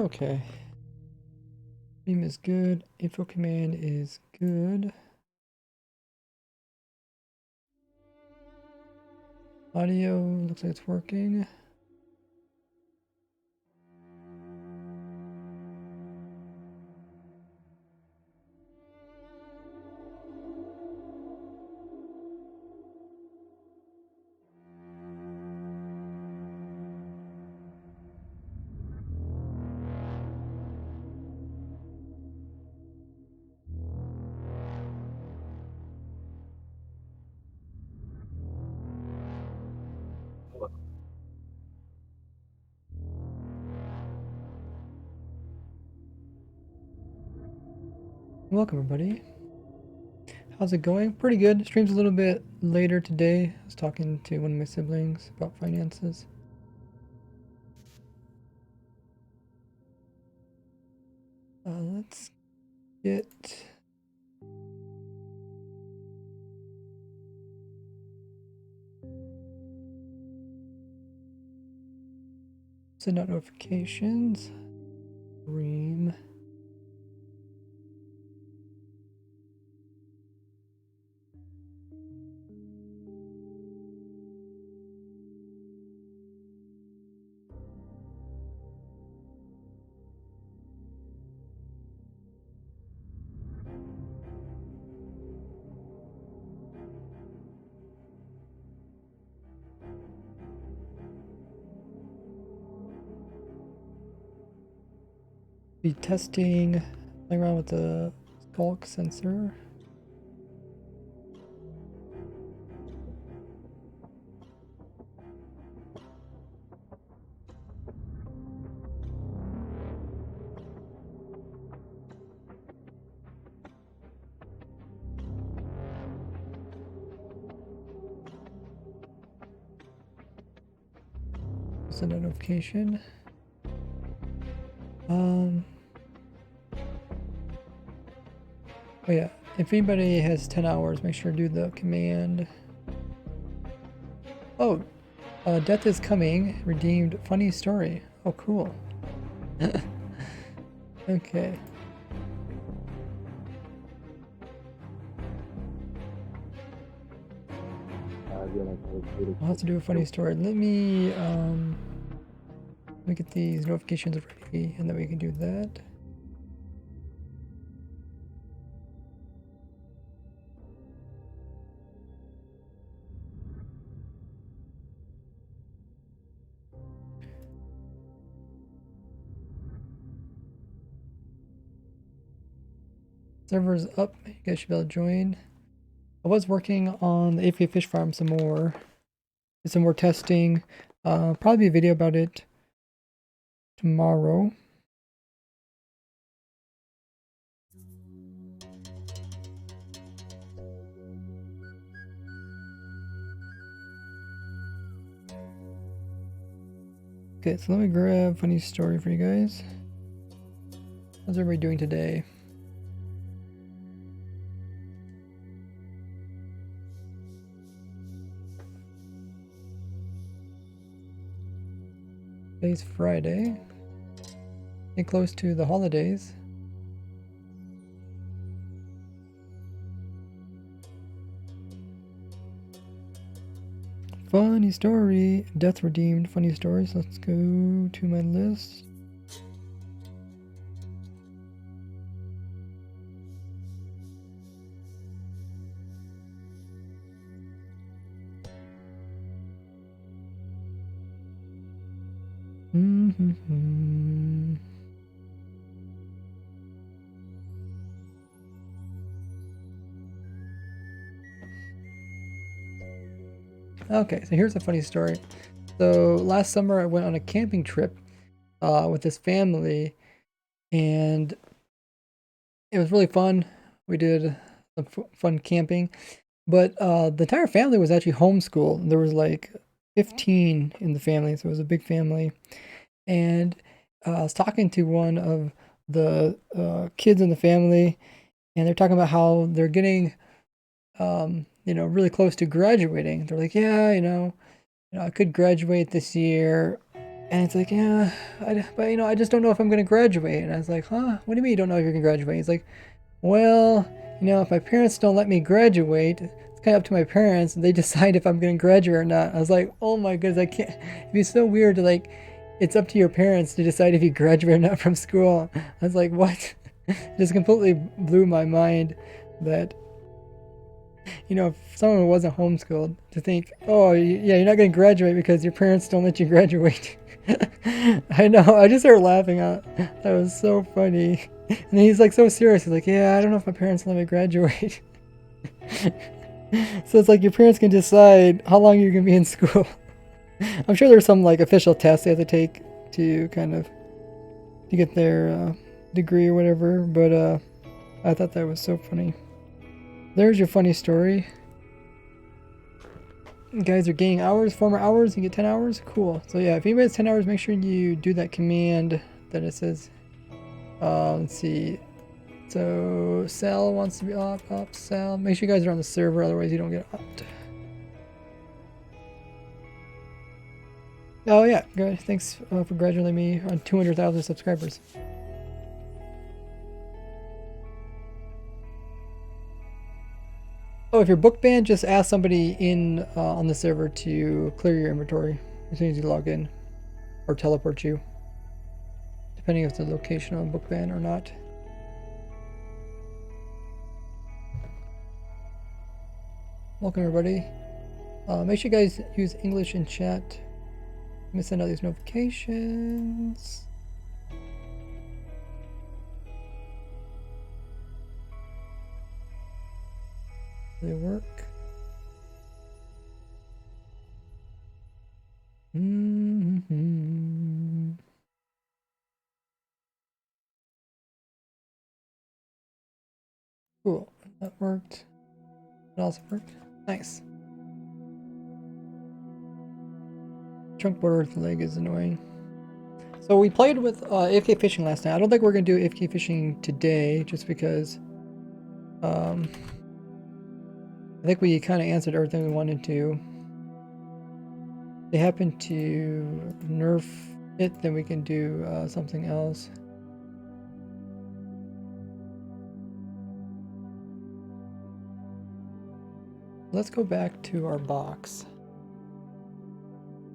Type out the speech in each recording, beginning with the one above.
Okay. Beam is good. Info command is good. Audio looks like it's working. Welcome, everybody. How's it going? Pretty good. Stream's a little bit later today. I was talking to one of my siblings about finances. Let's get... Send out notifications. Stream. Be testing, playing around with the skulk sensor. Send a notification. Oh yeah, if anybody has 10 hours, make sure to do the command. Oh, death is coming. Redeemed. Funny story. Oh, cool. Okay. I'll have to do a funny story. Let me get these notifications ready, and then we can do that. Server's up. You guys should be able to join. I was working on the APA fish farm some more. Did some more testing. Probably be a video about it tomorrow. Okay, so let me grab a funny story for you guys. How's everybody doing today? Today's Friday. Getting close to the holidays. Funny story. Death redeemed. Funny stories. Let's go to my list. Okay, so here's a funny story. So last summer I went on a camping trip with this family, and it was really fun. We did some fun camping, but the entire family was actually homeschooled. There was like 15 in the family, so it was a big family. And I was talking to one of the kids in the family, and they're talking about how they're getting, really close to graduating. They're like, yeah, I could graduate this year. And it's like, yeah, but you know, I just don't know if I'm gonna graduate. And I was like, huh? What do you mean you don't know if you're gonna graduate? He's like, well, you know, if my parents don't let me graduate, it's kind of up to my parents, and they decide if I'm gonna graduate or not. I was like, oh my goodness, I can't. It'd be so weird to like, it's up to your parents to decide if you graduate or not from school. I was like, what? It just completely blew my mind that, you know, if someone who wasn't homeschooled to think, oh, yeah, you're not gonna graduate because your parents don't let you graduate. I know. I just started laughing. That was so funny. And then he's like so serious. He's like, "Yeah, I don't know if my parents let me graduate." So it's like your parents can decide how long you're gonna be in school. I'm sure there's some like official test they have to take to kind of to get their degree or whatever. But I thought that was so funny. There's your funny story. You guys are gaining hours, 4 more hours. You get 10 hours. Cool. So yeah, if anybody has 10 hours, make sure you do that command that it says. Let's see. So Sal wants to be opt, Sal. Make sure you guys are on the server, otherwise you don't get opt. Oh yeah, good. Thanks for congratulating me on 200,000 subscribers. Oh, if you're book banned, just ask somebody in on the server to clear your inventory as soon as you log in, or teleport you, depending if the location on book ban or not. Welcome everybody. Make sure you guys use English in chat. Let me send out these notifications. Do they work? Cool. That worked. It also worked. Nice. Trunk border with the leg is annoying. So we played with AFK fishing last night. I don't think we're gonna do AFK fishing today, just because I think we kind of answered everything we wanted to. If they happen to nerf it, then we can do something else. Let's go back to our box.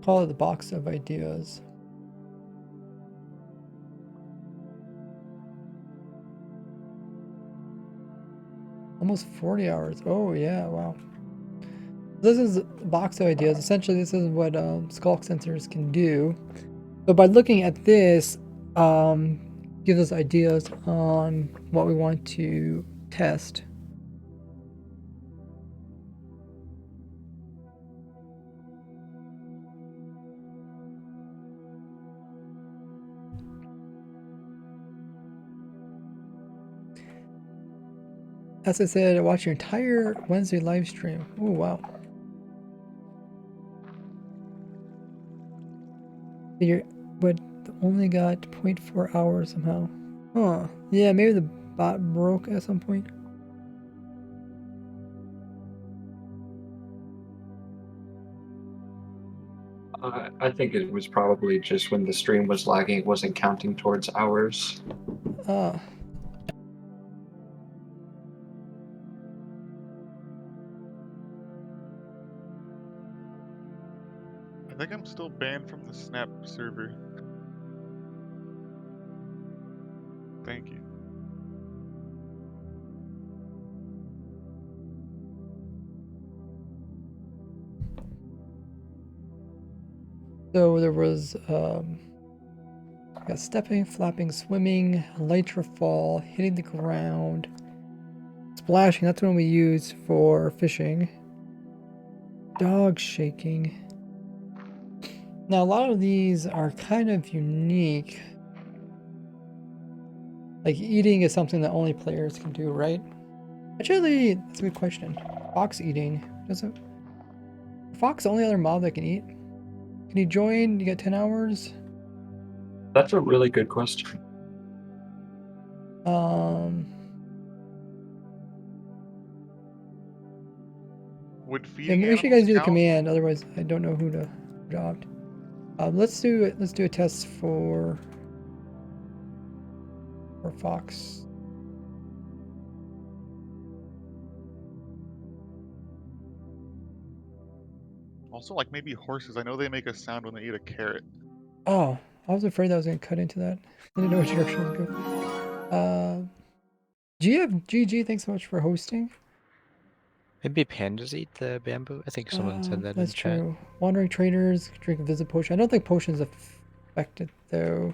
Call it the box of ideas. Almost 40 hours. Oh yeah, wow. This is a box of ideas. Essentially, this is what skulk sensors can do. But by looking at this, gives us ideas on what we want to test. As I said, I watched your entire Wednesday live stream. Oh wow. But only got 0.4 hours somehow. Huh. Yeah, maybe the bot broke at some point. I think it was probably just when the stream was lagging, it wasn't counting towards hours. Ah. I think I'm still banned from the Snap server. Thank you. So there was got stepping, flapping, swimming, elytra fall, hitting the ground, splashing. That's one we use for fishing. Dog shaking. Now a lot of these are kind of unique. Like eating is something that only players can do, right? Actually, that's a good question. Fox eating. Doesn't Fox the only other mob that can eat? Can you join? You get 10 hours? That's a really good question. Would Yeah, feeding make sure you animals guys do the count? command, otherwise I don't know who to opt. Let's do a test for fox. Also, like maybe horses. I know they make a sound when they eat a carrot. Oh, I was afraid that was gonna cut into that. I didn't know which direction it was going. GG, thanks so much for hosting. Maybe pandas eat the bamboo? I think someone said that in That's chat. true. Wandering traders drink a visit potion. I don't think potions affected though.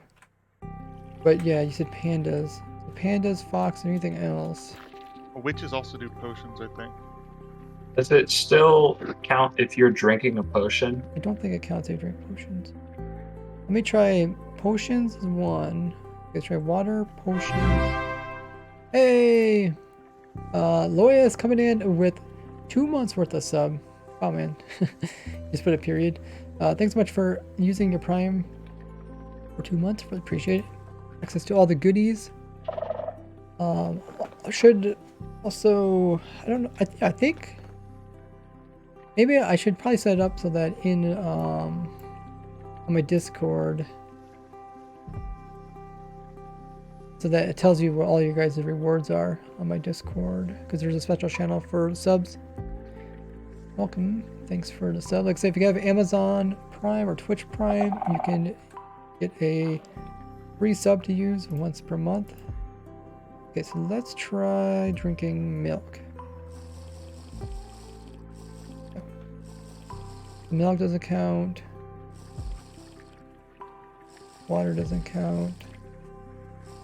But yeah, you said pandas. So pandas, fox, and anything else. Witches also do potions, I think. Does it still count if you're drinking a potion? I don't think it counts if you drink potions. Let me try potions is 1. Let's try water, potions. Hey! Loya is coming in with 2 months worth of sub. Oh man. Just put a period. Thanks so much for using your Prime for 2 months. Really appreciate it. Access to all the goodies. I should also, I don't know, I think maybe I should probably set it up so that in on my Discord, so that it tells you what all your guys' rewards are on my Discord, because there's a special channel for subs. Welcome, thanks for the sub. Like I say, if you have Amazon Prime or Twitch Prime, you can get a free sub to use once per month. Okay, so let's try drinking milk. Milk doesn't count. Water doesn't count.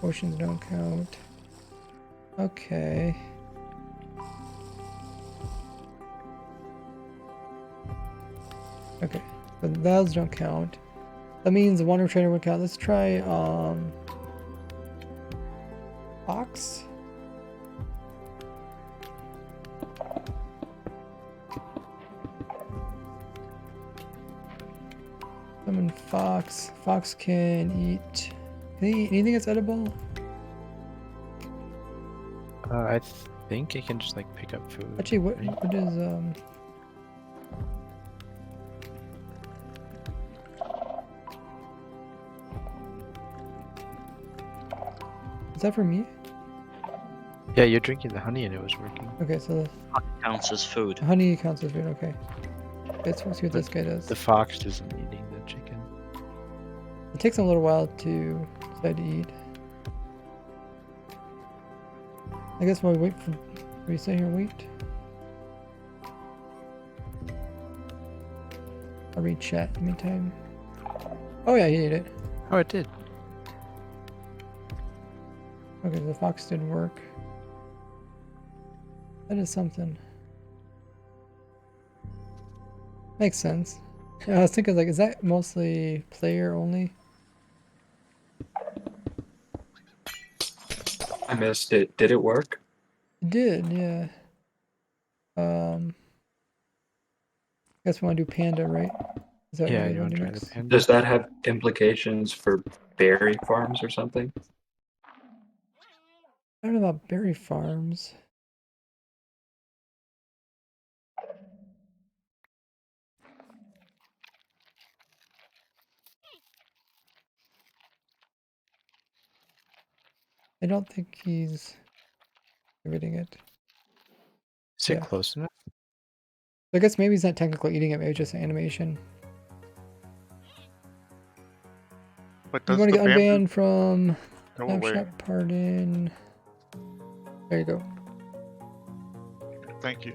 Potions don't count. Okay. Okay, so those don't count. That means the Wandering Trader would count. Let's try fox. Summon fox. Fox can eat anything that's edible. I think it can just like pick up food. Actually, what is is that for me? Yeah, you're drinking the honey and it was working. Okay, so Counts as food. the honey counts as food. Okay. Let's see what this guy does. The fox isn't eating the chicken. It takes him a little while to decide to eat. I guess while we wait for, we sit here and wait. I'll read chat in the meantime. Oh yeah, he ate it. Oh, it did. Okay, the fox didn't work. That is something. Makes sense. I was thinking, like, is that mostly player only? I missed it. Did it work? It did, yeah. Guess we want to do panda, right? Is that Yeah, what you we want want to to try the mix? panda? Does that have implications for berry farms or something? I don't know about berry farms. I don't think he's reading it. Is it Yeah. close enough? I guess maybe he's not technically eating it, maybe just animation. But You does want the to get bamboo unbanned from go away? Snapshot, pardon. There you go. Thank you.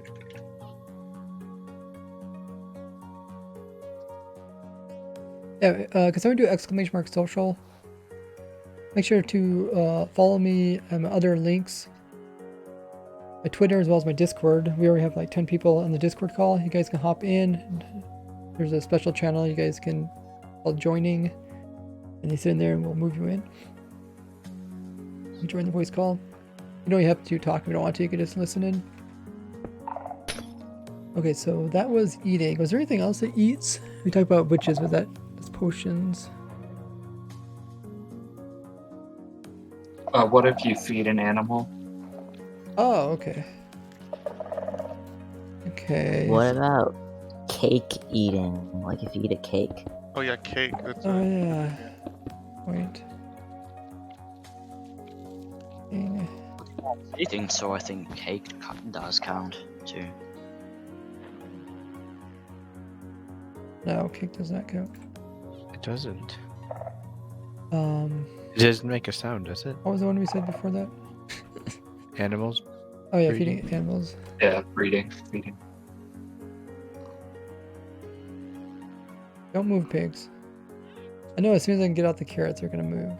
Yeah, can someone do !social? Make sure to follow me and my other links. My Twitter as well as my Discord. We already have like 10 people on the Discord call. You guys can hop in. There's a special channel you guys can called joining. And you sit in there and we'll move you in. You join the voice call. You don't have to talk if you don't want to. You can just listen in. Okay, so that was eating. Was there anything else that eats? We talked about witches. Was that just potions? What if you feed an animal? Oh, okay. Okay. What about cake eating? Like if you eat a cake? Oh yeah, cake. That's Oh right. yeah. Wait. Dang. Eating, so I think cake does count too. No, cake does not count. It doesn't. Um, It doesn't make a sound, does it? what was the one we said before that? Animals? Oh yeah, Breeding. feeding animals. Yeah, breeding. Don't move, pigs. I know as soon as I can get out the carrots, they're gonna move.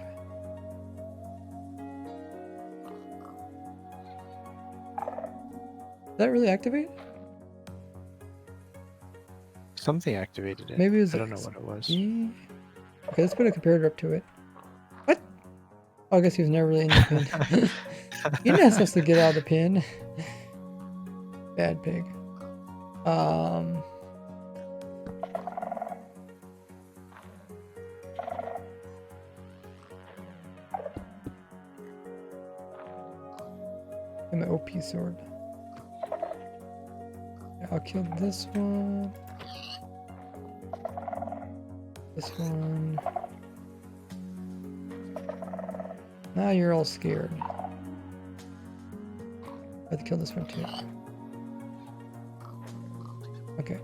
Did that really activate? Something activated it. Maybe it was I don't know what it was. Okay, let's put a comparator up to it. What? Oh, I guess he was never really in the pin. You're not supposed to get out of the pin. Bad pig. And my OP sword. Yeah, I'll kill this one. This one. Now you're all scared. I have to kill this one too. Okay.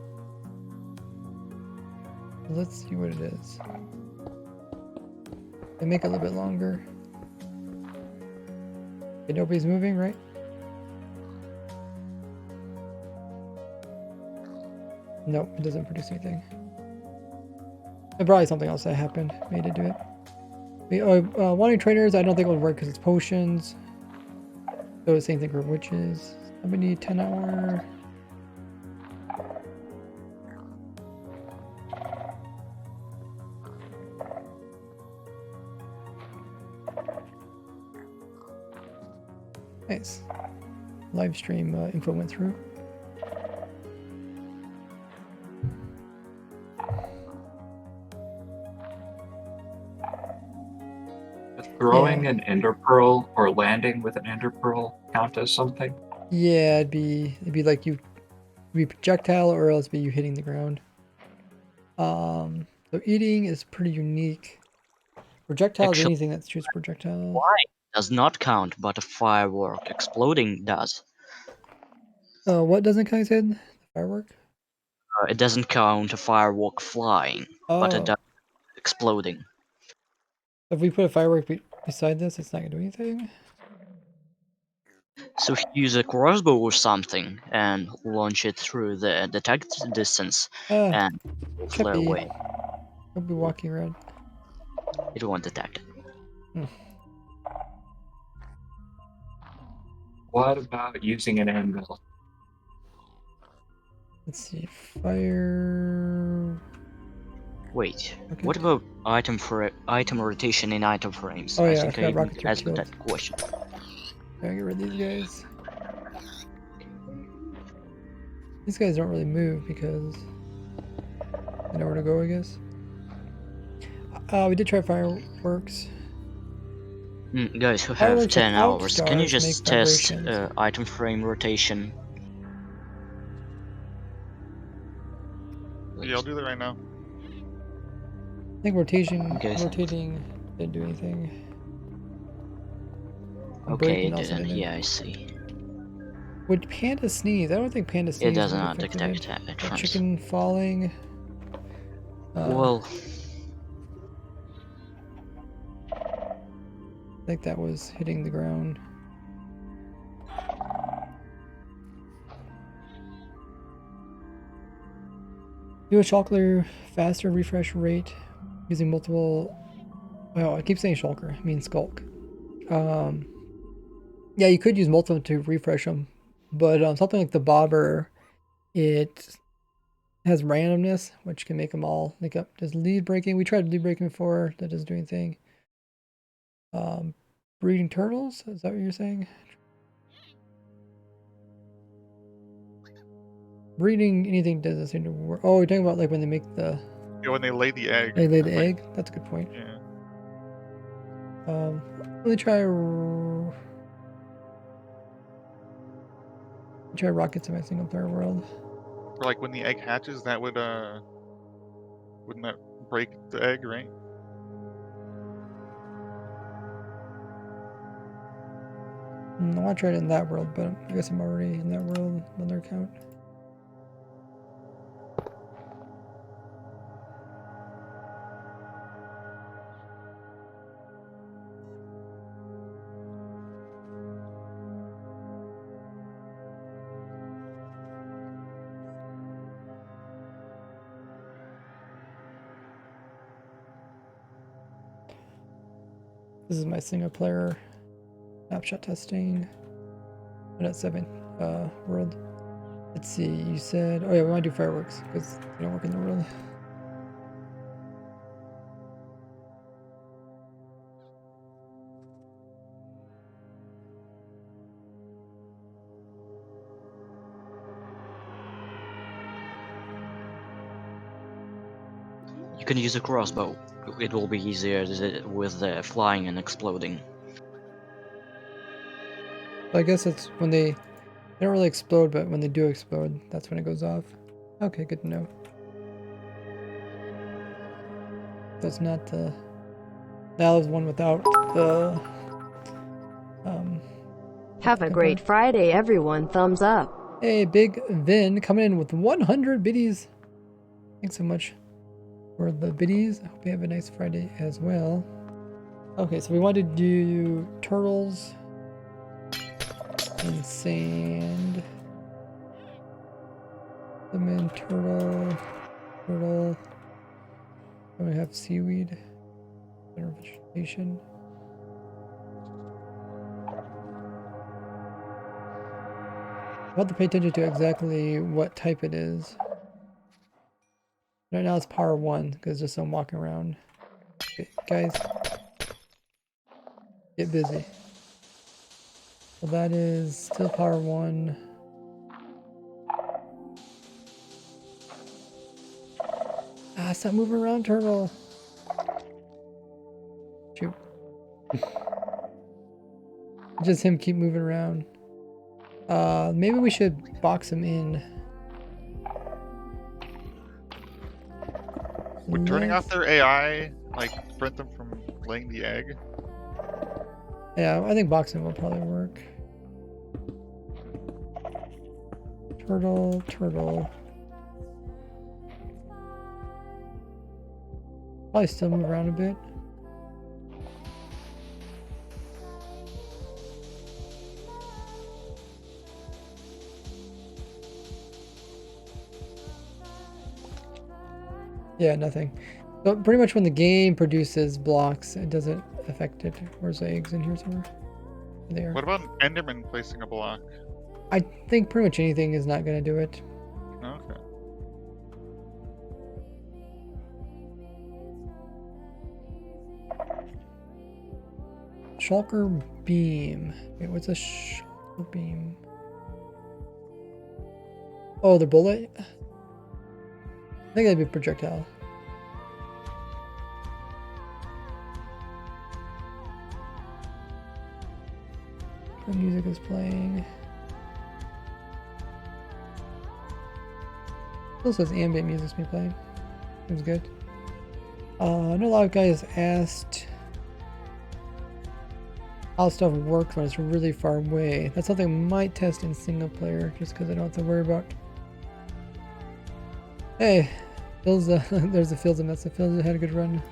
Let's see what it is. They make it a little bit longer. Okay, nobody's moving, right? Nope, it doesn't produce anything. There's probably something else that happened, made it do it. Wanting trainers, I don't think it would work because it's potions. So the same thing for witches. Somebody 10 hour. Nice. Live stream info went through. Does throwing an ender pearl or landing with an ender pearl count as something? Yeah, it'd be like you be projectile or else be you hitting the ground. So eating is pretty unique. Projectile is Actually, anything that shoots projectile. flying does not count, but a firework exploding does. What doesn't count? You said the firework. It doesn't count a firework flying, but it Oh, does exploding. if we put a firework beside this, it's not gonna do anything. So if you use a crossbow or something and launch it through the detected distance Ah, and it will flare Chippy. away, He'll be walking around. it won't detect it. What about using an anvil? Let's see, fire. Wait, Okay. what about item rotation in item frames? Oh I yeah, I think forgot I need rockets to are ask killed. that question. Gotta get rid of these guys. These guys don't really move because they know where to go, I guess. We did try fireworks. Guys who have Fireworks 10 without hours, can you stars make just test vibrations. item frame rotation? Yeah, I'll do that right now. I think rotating Okay. didn't do anything. Okay, Breaking it also didn't. didn't. Yeah, I see. Would Panda sneeze? I don't think Panda sneeze It does would not affect detect it. A items. chicken falling. Well, I think that was hitting the ground. Do a shulker faster refresh rate using multiple. Well, I keep saying shulker. I mean skulk. Yeah, you could use multiple to refresh them, but something like the bobber, it has randomness, which can make them all link up. Does lead breaking? We tried lead breaking before. That doesn't do anything. Breeding turtles? Is that what you're saying? Breeding anything doesn't seem to work. Oh, you're talking about like when they make the. Yeah, when they lay the egg. They lay the like, egg. That's a good point. Yeah. Let me try. Try rockets in my single player world. Or like when the egg hatches, that would wouldn't that break the egg, right? I want to try it in that world, but I guess I'm already in that world on their account. This is my single player snapshot testing. 1.7 world. Let's see, you said, oh yeah, we want to do fireworks because they don't work in the world. You can use a crossbow. It will be easier with the flying and exploding. I guess it's when they don't really explode, but when they do explode, that's when it goes off. Okay, good to know. That's not the... That was one without the... Have a great Friday, everyone. Thumbs up. Hey, Big Vin coming in with 100 biddies. Thanks so much for the biddies. I hope you have a nice Friday as well. Okay, so we want to do turtles and sand. Lemon, turtle. Then we have seaweed. General vegetation. I have to pay attention to exactly what type it is. Right now it's power 1 because just I'm walking around. Okay, guys, get busy. So that is still power 1. Ah, stop moving around, turtle. Shoot. Just him keep moving around. Maybe we should box him in. Would turning off their AI like prevent them from laying the egg? Yeah, I think boxing will probably work. Turtle. Probably still move around a bit. Yeah, nothing. So pretty much when the game produces blocks, it doesn't affect it. Where's the eggs in here somewhere? There. What about an Enderman placing a block? I think pretty much anything is not going to do it. Okay. Shulker beam. Wait, what's a shulker beam? Oh, the bullet? I think that'd be projectile. The music is playing. Still says ambient music's been playing. Seems good. I know a lot of guys asked how stuff works when it's really far away. That's something I might test in single player, just because I don't have to worry about. Hey, Phil's there's the Phil's and that's the Phil's had a good run.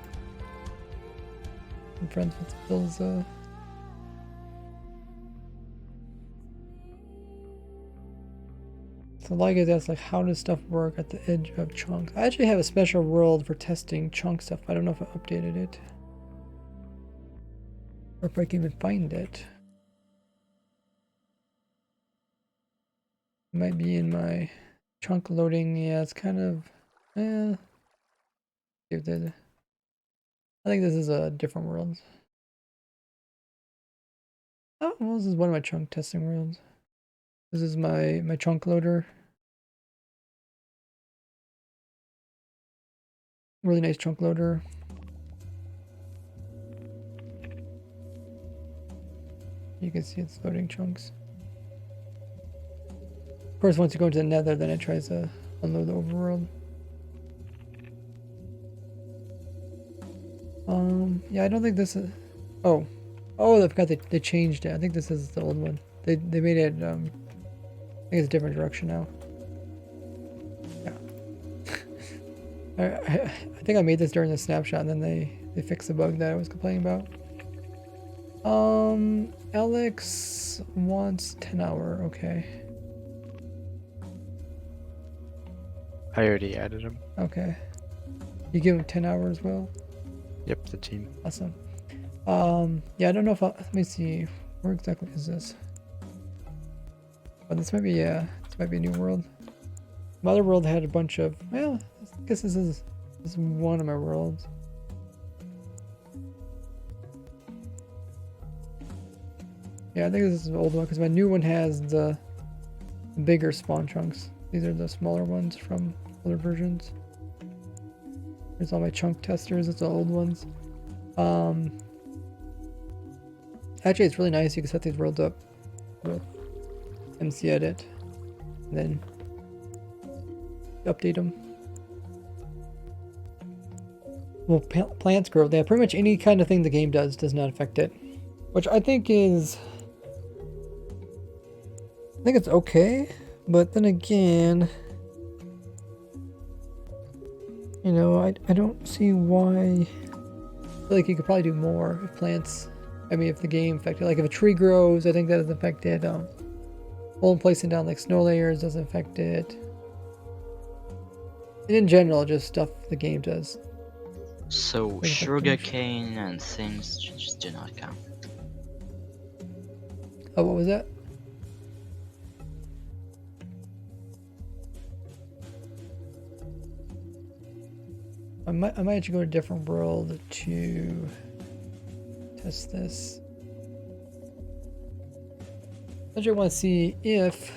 I'm friends with Phil's So a lot of guys ask like how does stuff work at the edge of chunks? I actually have a special world for testing chunk stuff. I don't know if I updated it. Or if I can even find it. It might be in my chunk loading. Yeah, it's kind of I think this is a different world. Oh, well, this is one of my chunk testing worlds. This is my chunk loader. Really nice chunk loader. You can see it's loading chunks. Of course, once you go into the nether, then it tries to unload the overworld. Yeah, I don't think this is. Oh, I forgot they changed it. I think this is the old one. They made it. I think it's a different direction now. Yeah. I think I made this during the snapshot, and then they fixed the bug that I was complaining about. Alex wants 10-hour. Okay. I already added him. Okay. You give him 10 hours as well? Yep, the team. Awesome. Yeah, I don't know if let me see. Where exactly is this? Oh, this might be, yeah, this might be a new world. My other world had a bunch of, well, I guess this is one of my worlds. Yeah, I think this is an old one because my new one has the bigger spawn chunks. These are the smaller ones from other versions. Here's all my chunk testers. It's the old ones. Actually, it's really nice. You can set these worlds up with MC Edit, and then update them. Well, plants grow. Yeah, pretty much any kind of thing the game does not affect it, which I think is. I think it's okay, but then again, you know, I don't see why. I feel like you could probably do more if plants. I mean, if the game affected, like if a tree grows, I think that doesn't affect it. Holding placing down like snow layers doesn't affect it. And in general, just stuff the game does. So sugarcane and things just do not count. Oh, what was that? I might actually go to a different world to test this. I want to see if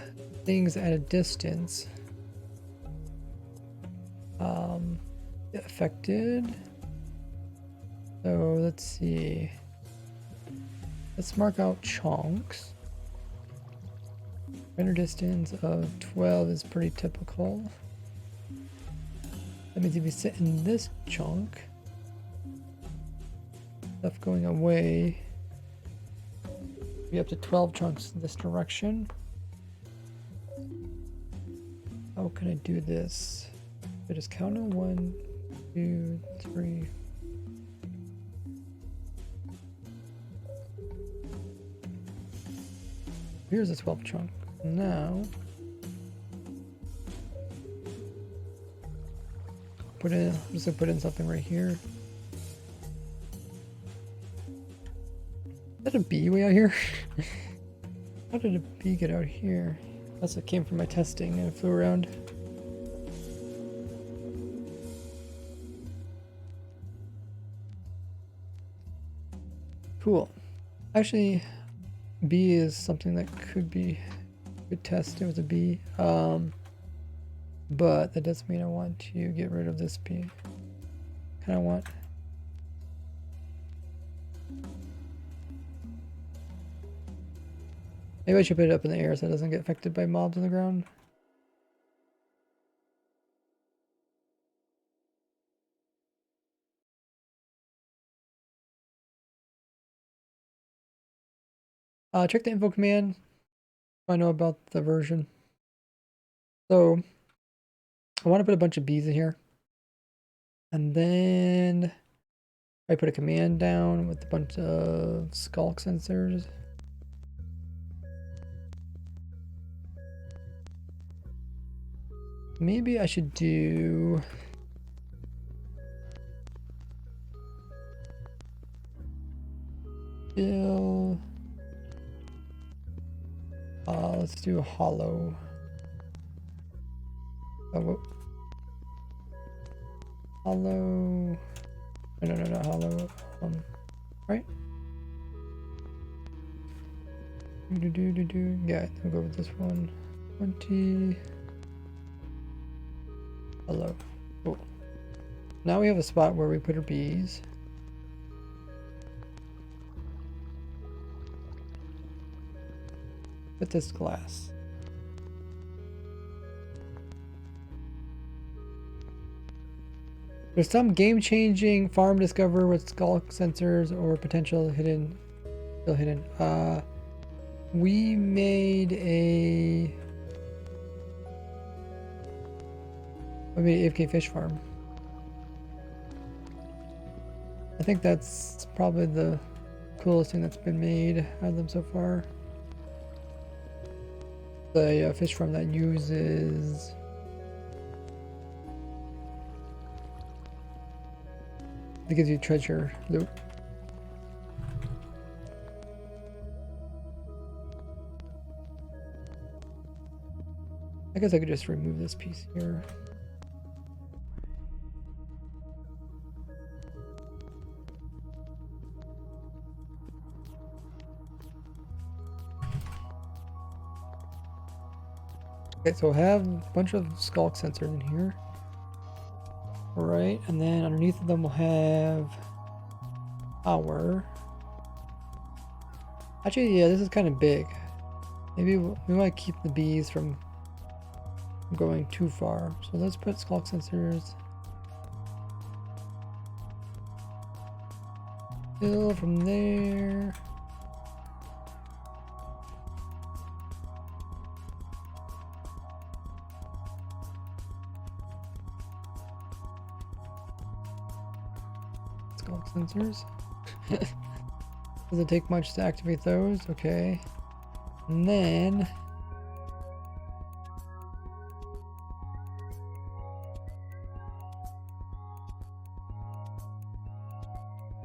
things at a distance get affected. So let's see. Let's mark out chunks. Render distance of 12 is pretty typical. That means if you sit in this chunk, stuff going away, be up to 12 chunks in this direction. How can I do this? I just count on 1, 2, 3. Here's a 12 chunk. Now, I'm just gonna put in something right here. Is that a bee way out here? How did a bee get out here? That's what came from my testing and it flew around. Cool. Actually, bee is something that could test it with a bee. But that doesn't mean I want to get rid of this bee. Kind of want. Maybe I should put it up in the air so it doesn't get affected by mobs on the ground. Check the info command. I know about the version. So I want to put a bunch of bees in here. And then I put a command down with a bunch of skulk sensors. Maybe I should do fill. Let's do a hollow. Oh, hollow. No, not hollow. Right? Yeah, I'll go with this one. 20. Hello. Cool. Now we have a spot where we put our bees. Put this glass. There's some game-changing farm discover with skull sensors or potential hidden, still hidden. We made a AFK fish farm. I think that's probably the coolest thing that's been made out of them so far. The fish farm that uses that gives you treasure loot. I guess I could just remove this piece here. Okay, so we'll have a bunch of skull sensors in here. Alright, and then underneath of them we'll have power. Actually, yeah, this is kind of big. Maybe we might keep the bees from going too far. So let's put skull sensors. Still from there. Skull sensors. Doesn't take much to activate those. Okay. And then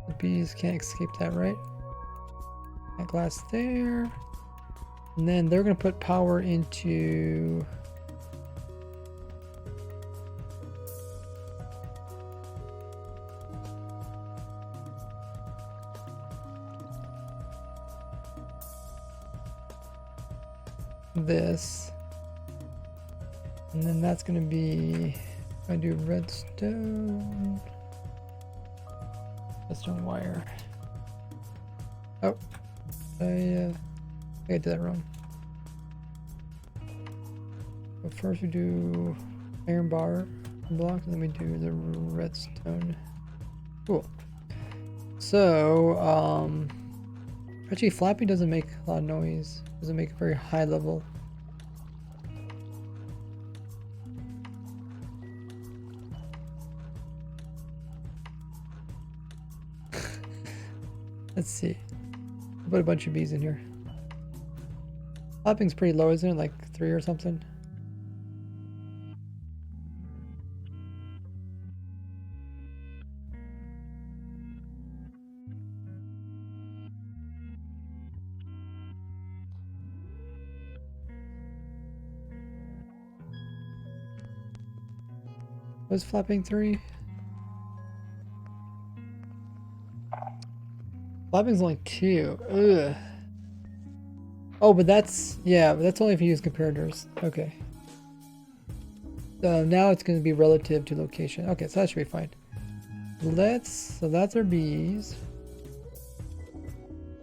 the bees can't escape that, right? That glass there. And then they're gonna put power into this, and then that's gonna be, I do redstone wire. Oh, I did that wrong. But first we do iron bar block, and then we do the redstone. Cool. So actually flapping doesn't make a lot of noise. Doesn't make a very high level. Let's see. I'll put a bunch of bees in here. Flapping's pretty low, isn't it? Like 3 or something. Was flapping 3? Flapping's only 2. Ugh. Oh, but that's, yeah, but that's only if you use comparators. Okay. So now it's going to be relative to location. Okay, so that should be fine. So that's our bees.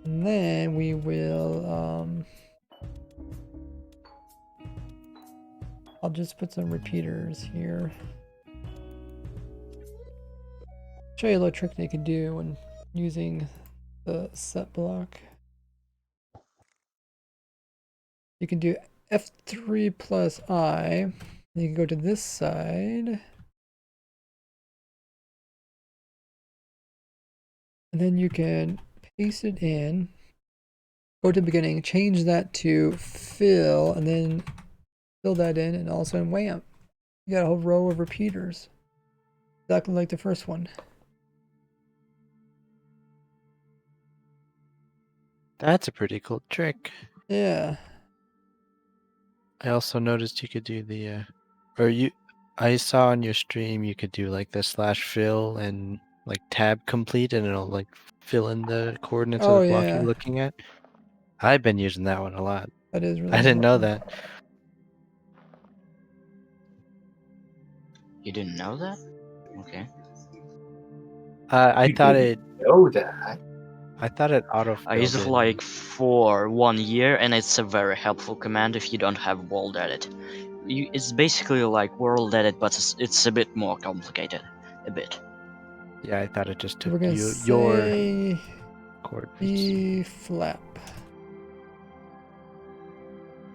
And then we will, I'll just put some repeaters here. Show you a little trick they can do when using the set block. You can do F3 plus I. And you can go to this side. And then you can paste it in. Go to the beginning, change that to fill, and then fill that in, and also in wham. You got a whole row of repeaters. Exactly like the first one. That's a pretty cool trick. Yeah. I also noticed you could do the, I saw on your stream you could do like the /fill and like tab complete, and it'll like fill in the coordinates of the block yeah. you're looking at. I've been using that one a lot. That is really I didn't know important. that. You didn't know that? Okay. I You thought didn't it. know that. I thought it auto. I used it like for 1 year, and it's a very helpful command if you don't have world edit. It's basically like world edit, but it's a bit more complicated. A bit. Yeah, I thought it just So took we're gonna your say chord beats. B flap.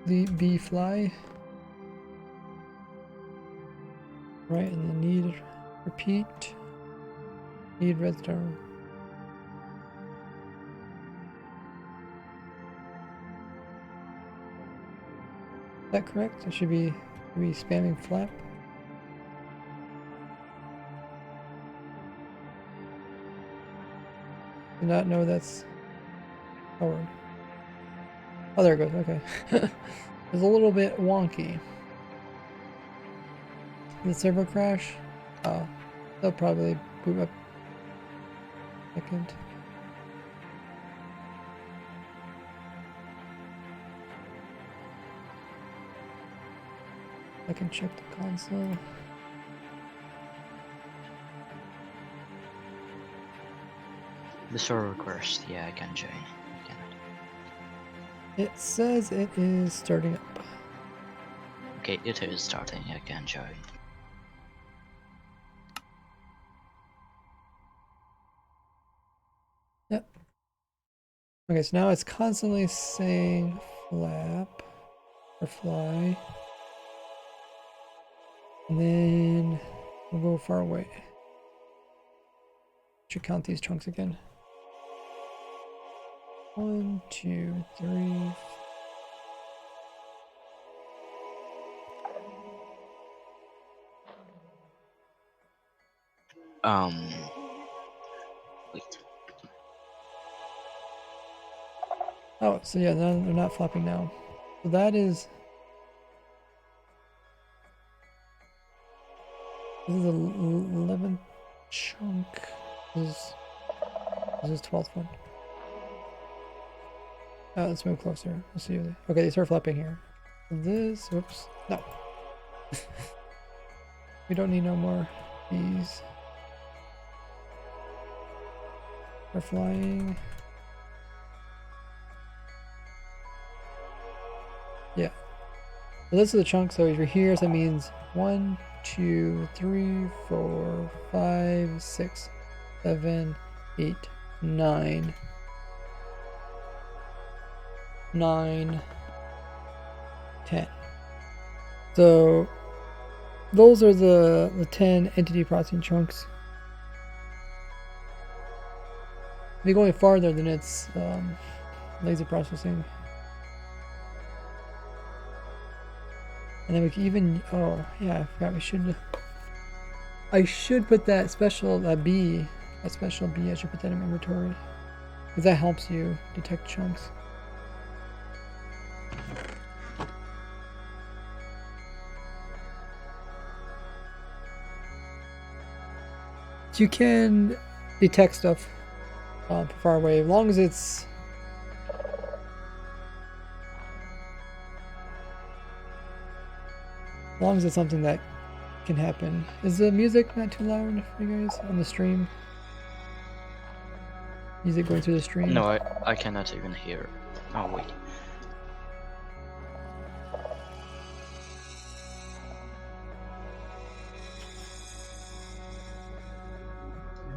The B fly. Right, and then need repeat. Need redstone. Is that correct? I should be spamming flap. Do not know that's forward. Oh, there it goes. Okay. It's a little bit wonky. The server crash? Oh, they'll probably boot up second. I can check the console. The server request, yeah, I can join. I cannot. It says it is starting up. Okay, it is starting, I can join. Yep. Okay, so now it's constantly saying flap or fly. And then we'll go far away. Should count these chunks again. 1, 2, 3. Wait. Oh, so yeah, they're not flapping now. So that is. This is the 11th chunk. This is 12th one. Let's move closer. Let's see. Okay, they start flapping here. This, whoops, no. We don't need no more bees. They're flying. Yeah. So this is the chunk. So if you're here, so that means 1, 2, 3, 4, 5, 6, 7, 8, 9. 9, 10. So those are the 10 entity processing chunks. If you go any farther, then it's laser processing. And then we can even, oh yeah, I forgot I should put that special B, I should put that in inventory. Because that helps you detect chunks. You can detect stuff far away, as long as it's something that can happen. Is the music not too loud for you guys on the stream? Music going through the stream? No, I cannot even hear. Oh, wait.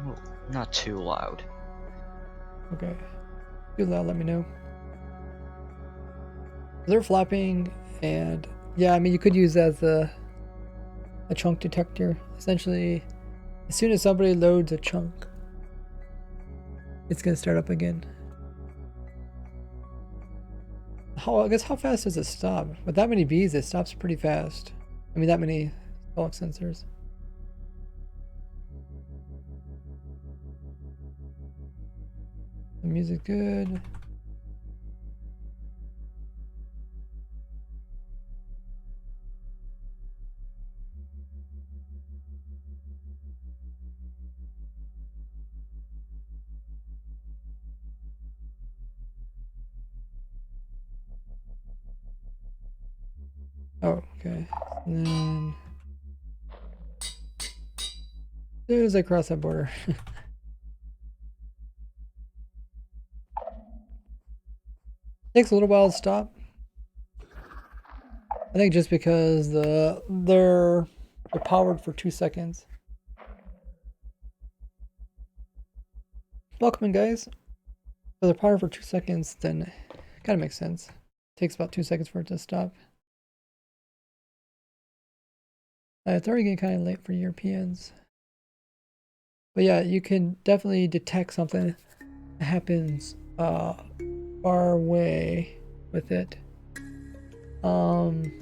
Oh, not too loud. Okay. Too loud, let me know. They're flapping, and yeah, I mean, you could use that as a chunk detector. Essentially, as soon as somebody loads a chunk, it's gonna start up again. I guess how fast does it stop? With that many bees, it stops pretty fast. I mean, that many bulk sensors. The music good. Oh, okay. And then as soon as I cross that border. Takes a little while to stop. I think just because they're powered for 2 seconds. welcome in, guys. So they're powered for 2 seconds, then kind of makes sense. Takes about 2 seconds for it to stop. It's already getting kind of late for Europeans. But yeah, you can definitely detect something that happens far away with it. Wonder,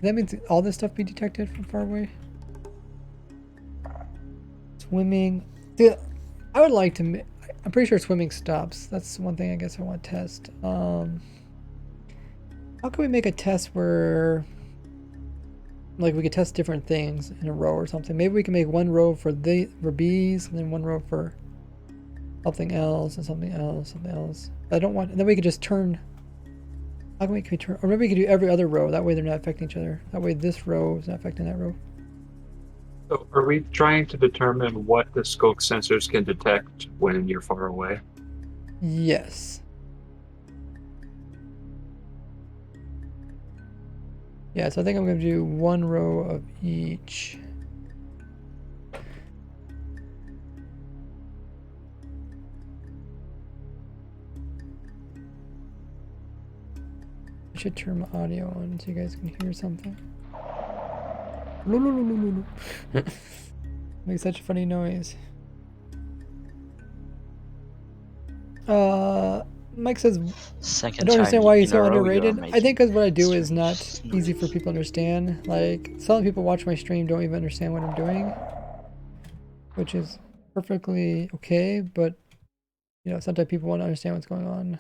that means all this stuff be detected from far away? Swimming. Dude, I would like to, I'm pretty sure swimming stops. That's one thing I guess I want to test. How can we make a test where, like, we could test different things in a row or something? Maybe we can make one row for bees, and then one row for something else, and something else, something else. I don't want, and then we could just turn, how can we turn, or maybe we could do every other row. That way they're not affecting each other. That way this row is not affecting that row. So are we trying to determine what the skulk sensors can detect when you're far away? Yes. Yeah, so I think I'm going to do one row of each. I should turn my audio on so you guys can hear something. Makes such a funny noise. Mike says, Second I don't understand time why he's in a so row you're underrated. I making think because what I do is not strange easy for people to understand. Like, some people watch my stream don't even understand what I'm doing, which is perfectly okay, but, you know, sometimes people want to understand what's going on.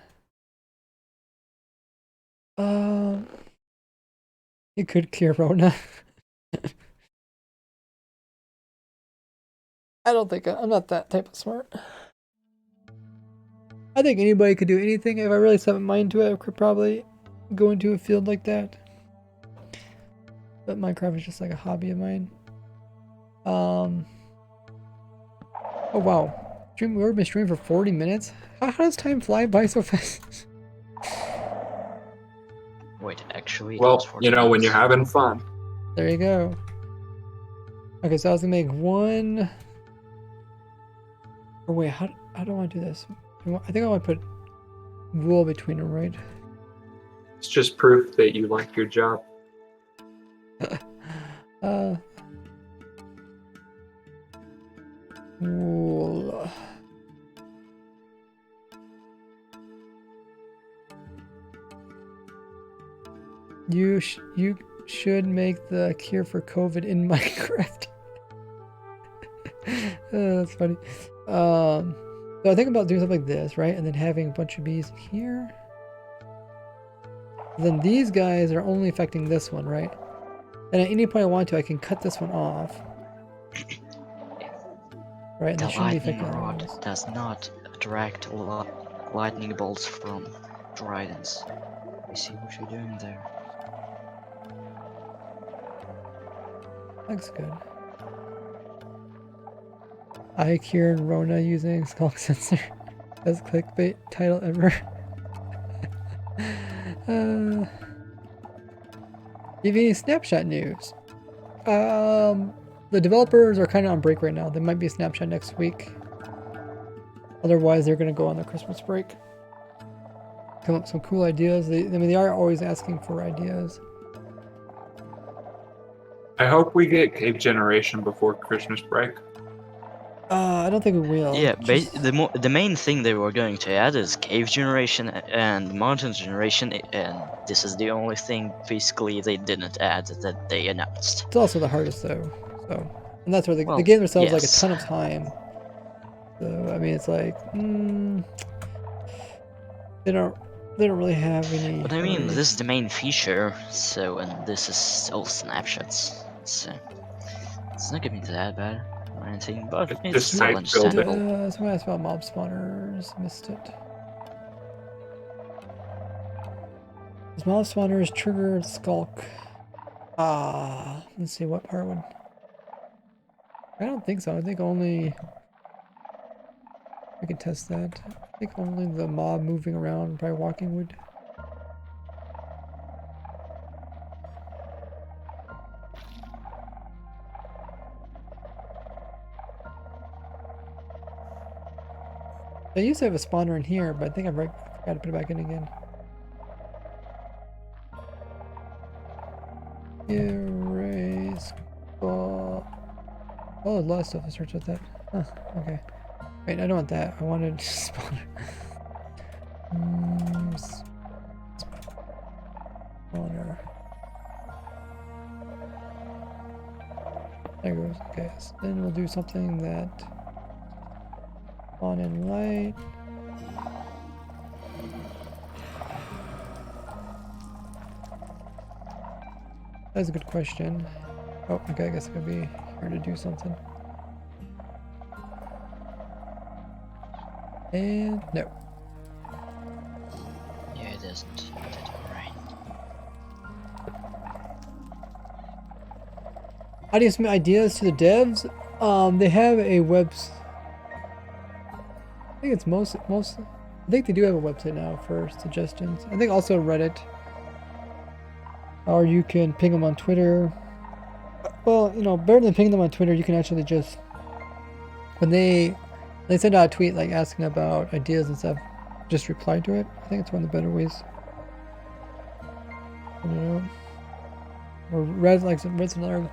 It could cure Rona. I don't think I'm not that type of smart. I think anybody could do anything. If I really set my mind to it, I could probably go into a field like that. But Minecraft is just like a hobby of mine. Oh wow. We've been streaming for 40 minutes? How does time fly by so fast? Wait, actually, it was Well, 40 you know, when you're minutes. having fun. There you go. Okay, so I was gonna make one. Oh wait, how do I want to do this? I think I want to put wool between them, right? It's just proof that you like your job. Wool. You should make the cure for COVID in Minecraft. Oh, that's funny. So I think about doing something like this, right? And then having a bunch of bees here. Then these guys are only affecting this one, right? And at any point I want to, I can cut this one off. Right, and The they shouldn't be lightning affecting the other rod ones. does not attract lightning bolts from tridents. I see what you're doing there. Looks good. I cured Rona using Skulk Sensor. Best clickbait title ever. TV Snapshot news. The developers are kind of on break right now. There might be a Snapshot next week. Otherwise, they're going to go on their Christmas break. Come up with some cool ideas. I mean, they are always asking for ideas. I hope we get cave generation before Christmas break. I don't think we will. Yeah, Just- the main thing they were going to add is cave generation and mountain generation, and this is the only thing basically they didn't add that they announced. It's also the hardest though. So, and that's where they Well, gave themselves like a yes. ton of time. So I mean, it's like they don't really have any. But I mean, hurry. this is the main feature, so, and this is all snapshots, so it's not gonna be that bad or anything, but It's it's just still tight building. understandable. Someone asked about mob spawners. Missed it. Does mob spawners trigger skulk? Let's see what part would. I don't think so. I think only. We can test that. I think only the mob moving around by walking would. I used to have a spawner in here, but I think I forgot to put it back in again. Erase. Oh, a lot of stuff to search with that. Huh, okay. Wait, I don't want that. I wanted spawner. Spawner. There goes. Okay, so then we'll do something that on in light. That's a good question. Oh, okay, I guess it could be here to do something. And no. Yeah, it isn't. Right. How do you submit ideas to the devs? They have a I think it's most. I think they do have a website now for suggestions. I think also Reddit. Or you can ping them on Twitter. Well, you know, better than pinging them on Twitter, you can actually just when they send out a tweet like asking about ideas and stuff, just reply to it. I think it's one of the better ways. I don't know. Or Red's another.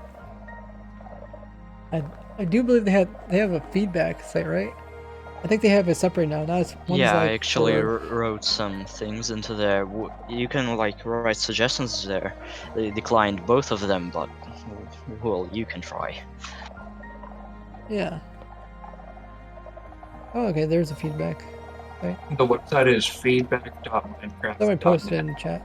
I do believe they have a feedback site, right? I think they have it separate now. Now it's one's Yeah, like I actually for- wrote some things into there. You can like write suggestions there. They declined both of them, but well, you can try. yeah. Oh, okay. There's the feedback. Okay. The website is feedback.minecraft.net. Someone posted in chat.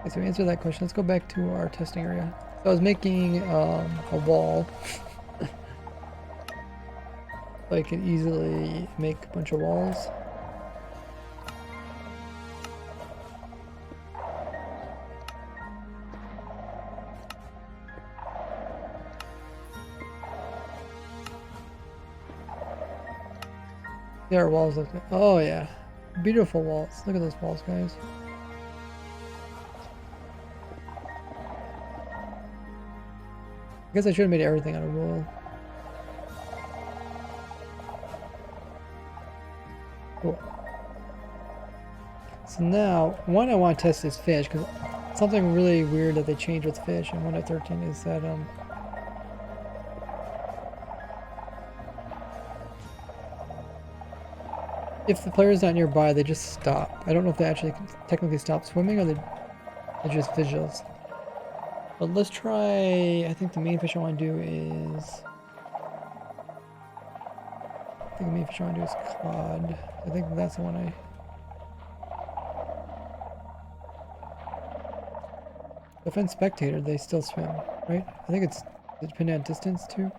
Okay, so we answered that question. Let's go back to our testing area. So I was making a wall. So I can easily make a bunch of walls. There are walls like that. Oh yeah. Beautiful walls. Look at those walls, guys. I guess I should have made everything out of wool. Cool. So now, one I want to test is fish, because something really weird that they changed with fish in 1.13 is that if the player's not nearby, they just stop. I don't know if they actually technically stop swimming or they're just visuals. But let's try, I think the main fish I want to do is... I think the main fish I want to do is cod. I think that's the one I... If I'm spectator, they still swim, right? I think it's depending on distance too.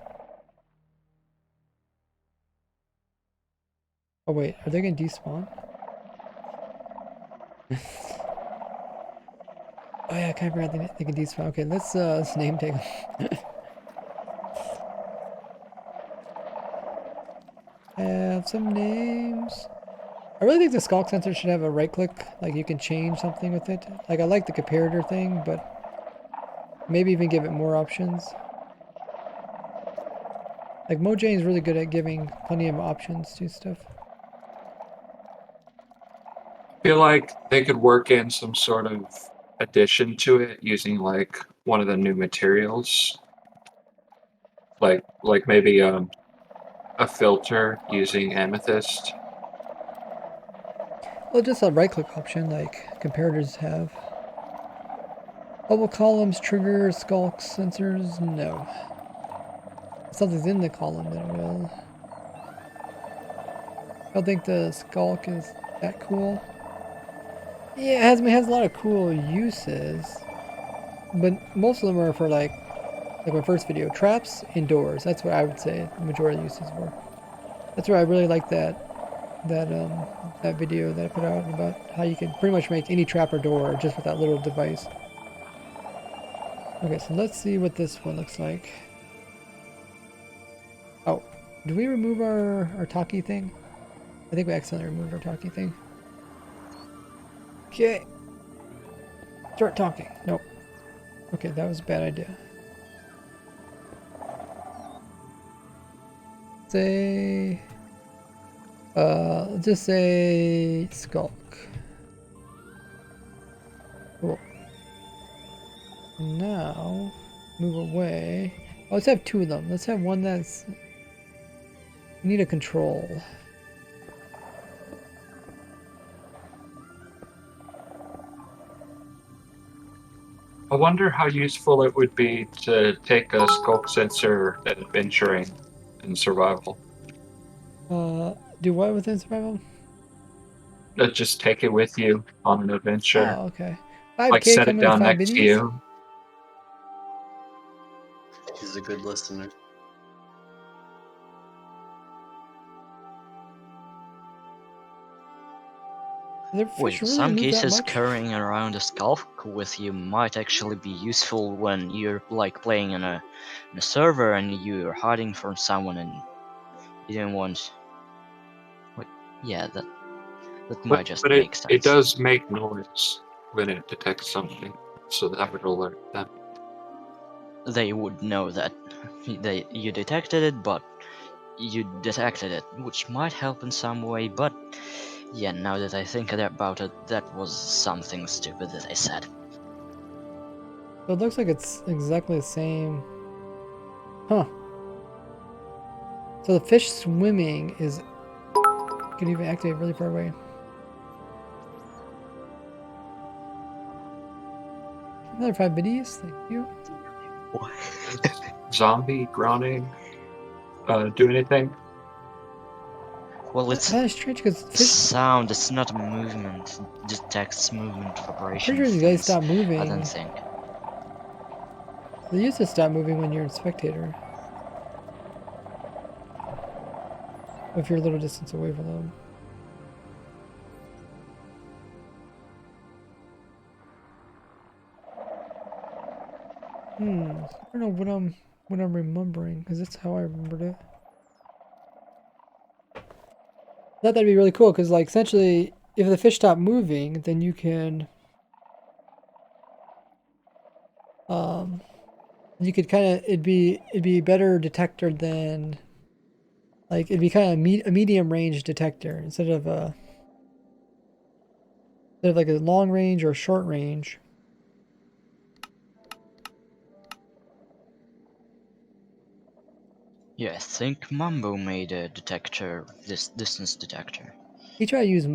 Oh wait, are they gonna despawn? Oh yeah, I kind of forgot they can despawn. Okay, let's name tag them. Have some names. I really think the skulk sensor should have a right click, like you can change something with it. Like I like the comparator thing, but maybe even give it more options. Like Mojang is really good at giving plenty of options to stuff. I feel like they could work in some sort of addition to it using like one of the new materials. Like maybe a filter using amethyst. Well, just a right click option like comparators have. Bubble columns, triggers, skulk sensors, no. If something's in the column, then it will. I don't think the skulk is that cool. Yeah, it has a lot of cool uses, but most of them are for like my first video, traps indoors. That's what I would say the majority of the uses were. That's where I really like that video that I put out about how you can pretty much make any trap or door just with that little device. Okay, so let's see what this one looks like. Oh, did we remove our talkie thing? I think we accidentally removed our talkie thing. Okay. Start talking. Nope. Okay, that was a bad idea. Say, let's just say skulk. Cool. Now, move away. Oh, let's have two of them. Let's have one that's... We need a control. I wonder how useful it would be to take a scope sensor adventuring in survival. Do what within survival? Just take it with you on an adventure. Oh, okay. Like 5K set it coming with down 5 next to biddies? you. He's a good listener. The Well, fish in really some move that cases, much? carrying around a skulk with you might actually be useful when you're like playing in a server and you're hiding from someone and you don't want. Like, yeah, that might just But make it sense. does make noise when it detects something, so that would alert them. They would know that you detected it, but you detected it, which might help in some way. But yeah, now that I think about it, that was something stupid that I said. So it looks like it's exactly the same. Huh. So the fish swimming is... can even activate really far away. Another 5 biddies, thank you. Zombie drowning. Do anything? Well, it's That is strange because fish... sound. It's not movement. It detects movement vibration Pretty sure these guys things. stop I moving. don't think. They used to stop moving when you're in spectator. If you're a little distance away from them. I don't know what I'm remembering, because that's how I remembered it. I thought that'd be really cool, because like essentially, if the fish stop moving, then you can you could kind of it'd be better detector than like it'd be kind of a medium range detector instead of like a long range or a short range. Yeah, I think Mambo made a detector, this distance detector. He tried to use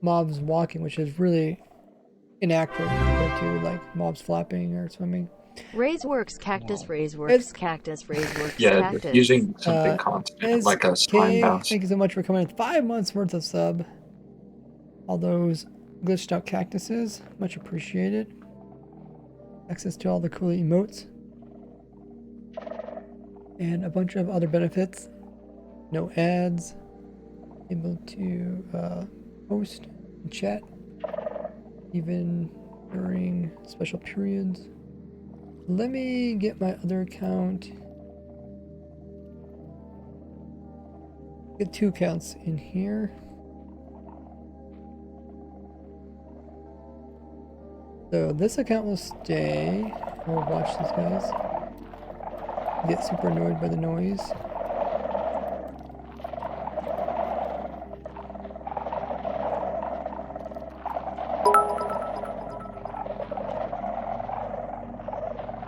mobs walking, which is really inaccurate compared to like mobs flapping or swimming. Raise works cactus, Wow. raise works cactus, raise works Yeah, cactus. using something constant, like a slime SK, bounce. thank you so much for coming in. 5 months worth of sub. All those glitched out cactuses, much appreciated. Access to all the cool emotes. And a bunch of other benefits. No ads. Able to post and chat. Even during special periods. Let me get my other account. Get 2 accounts in here. So this account will stay. We'll watch these guys. Get super annoyed by the noise.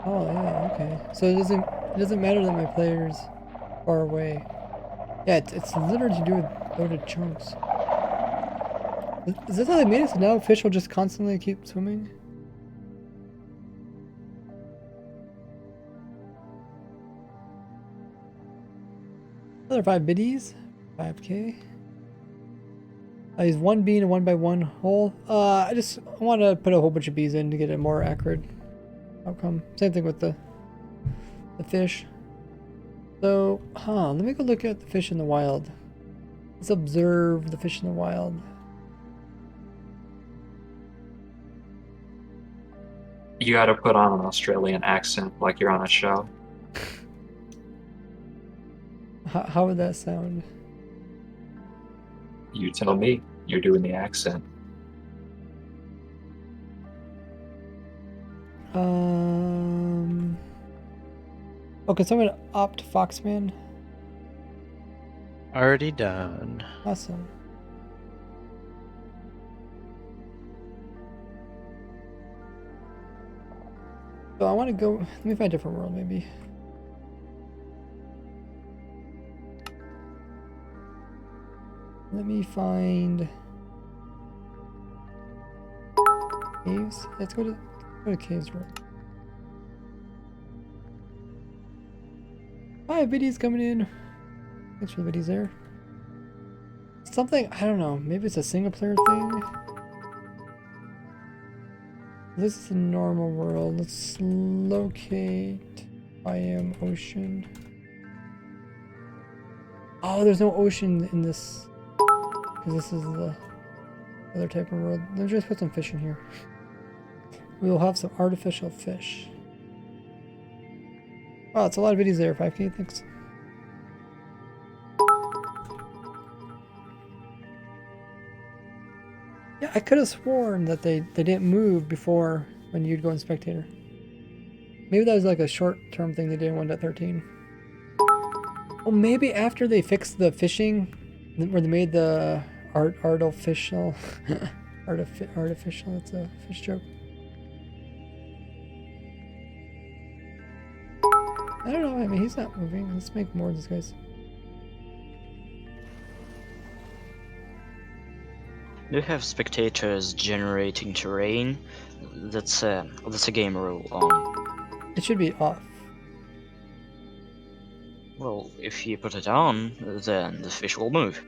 Oh yeah, okay. So it doesn't matter that my player's far away. Yeah, it's literally to do with loaded chunks. Is this how they made it? So now fish will just constantly keep swimming? Another 5 biddies. 5K. He's 1 bee in a 1x1 hole. I just want to put a whole bunch of bees in to get a more accurate outcome. Same thing with the fish. So, let me go look at the fish in the wild. Let's observe the fish in the wild. You gotta put on an Australian accent like you're on a show. How would that sound? You tell me. You're doing the accent. Okay, so I'm gonna opt Foxman. Already done. Awesome. So I want to go. Let me find a different world, maybe. Let me find caves. Let's go to caves world. Hi, Biddy's coming in. Thanks for the Biddy's there. Something, I don't know. Maybe it's a single player thing. This is a normal world. Let's locate biome ocean. Oh, there's no ocean in this. Because this is the other type of world. Let's just put some fish in here. We will have some artificial fish. Wow, it's a lot of videos there. 5K, thanks. Yeah, I could have sworn that they didn't move before when you'd go in spectator. Maybe that was like a short-term thing they did in 1.13. Well, maybe after they fixed the fishing, where they made the artificial, artificial. That's a fish joke. I don't know. I mean, he's not moving. Let's make more of these guys. Do you have spectators generating terrain? That's a game rule on. It should be off. Well, if you put it on, then the fish will move.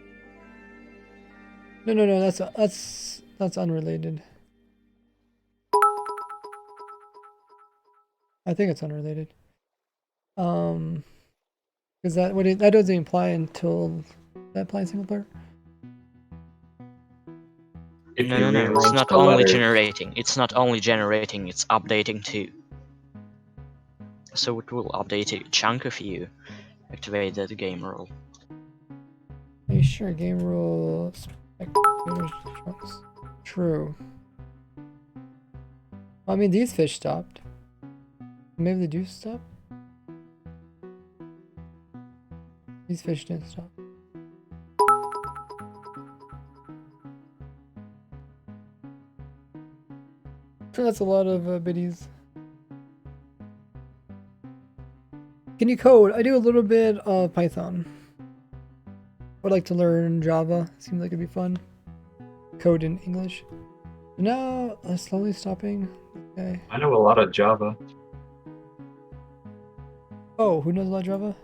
No. That's unrelated. I think it's unrelated. Because that doesn't imply until that applies single player. If No, you no, no. It's rearrange not the only letters- generating. It's not only generating. It's updating too. So it will update a chunk of you. Activate that game rule. Are you sure game rule spectators trunks? True. I mean, these fish stopped. Maybe they do stop. These fish didn't stop. That's a lot of biddies. Can you code? I do a little bit of Python. Would like to learn Java. Seems like it'd be fun. Code in English. No, slowly stopping. Okay. I know a lot of Java. Oh, who knows a lot of Java?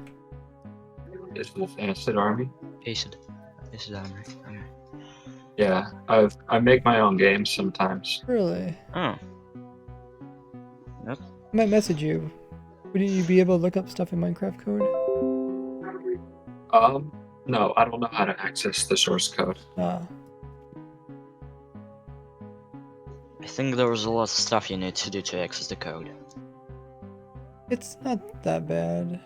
Is this Acid Army? Acid Armory. Okay. Yeah, I make my own games sometimes. Really? Oh. I might message you. Would you be able to look up stuff in Minecraft code? No, I don't know how to access the source code. Ah. I think there was a lot of stuff you need to do to access the code. It's not that bad.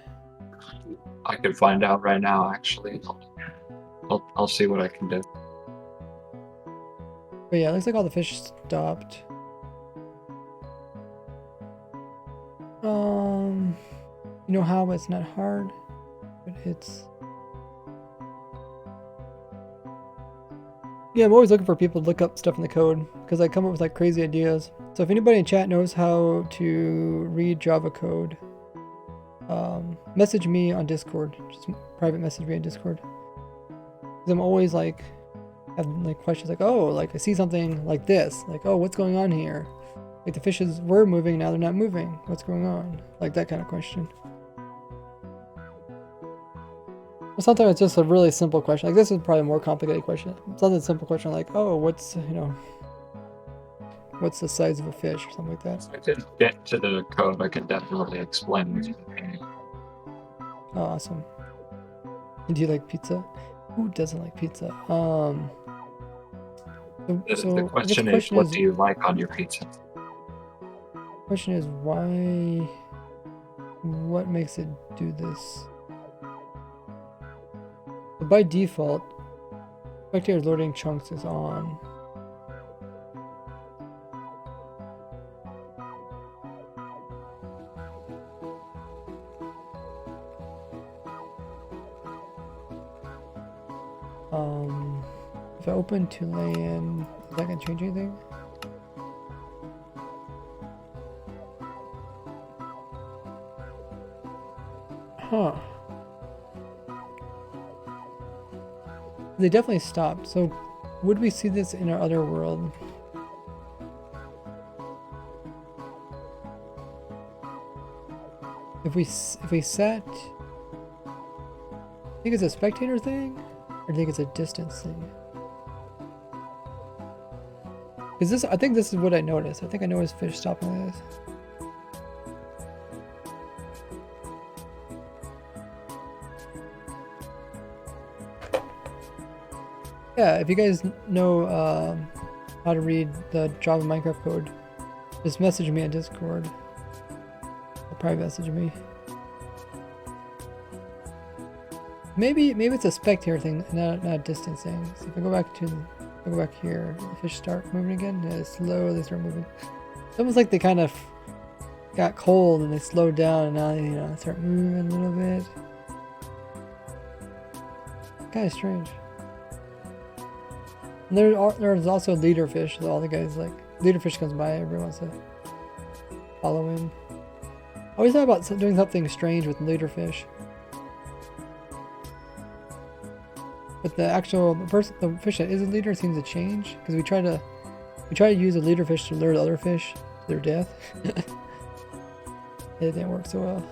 I could find out right now, actually. I'll see what I can do. But yeah, it looks like all the fish stopped. You know how it's not hard, but it's... Yeah, I'm always looking for people to look up stuff in the code, because I come up with like crazy ideas. So if anybody in chat knows how to read Java code, message me on Discord. Just private message me on Discord. Because I'm always like, having like questions like, oh, like I see something like this. Like, oh, what's going on here? Like the fishes were moving, now they're not moving. What's going on? Like that kind of question. Or sometimes it's just a really simple question. Like this is probably a more complicated question. Something simple question like, oh, what's the size of a fish or something like that. If I could get to the code, I could definitely explain. Oh, awesome. And do you like pizza? Who doesn't like pizza? The question is, what do you like on your pizza? Question is why? What makes it do this? So by default, spectator loading chunks is on. If I open to land, is that gonna change anything? Huh. They definitely stopped. So would we see this in our other world? If we set, I think it's a spectator thing, or do you think it's a distance thing? Is this? I think this is what I noticed. I think I noticed fish stopping like this. Yeah, if you guys know how to read the Java Minecraft code, just message me on Discord. Or private message me. Maybe it's a spectator thing, not a distance thing. So if I go back here, the fish start moving again. Yeah, they slow, they start moving. It's almost like they kind of got cold and they slowed down, and now they start moving a little bit. Kind of strange. And there's also leaderfish. So all the guys leaderfish comes by. Everyone wants to follow him. I always thought about doing something strange with leaderfish. But the fish that is a leader seems to change because we try to use a leader fish to lure the other fish to their death. It didn't work so well.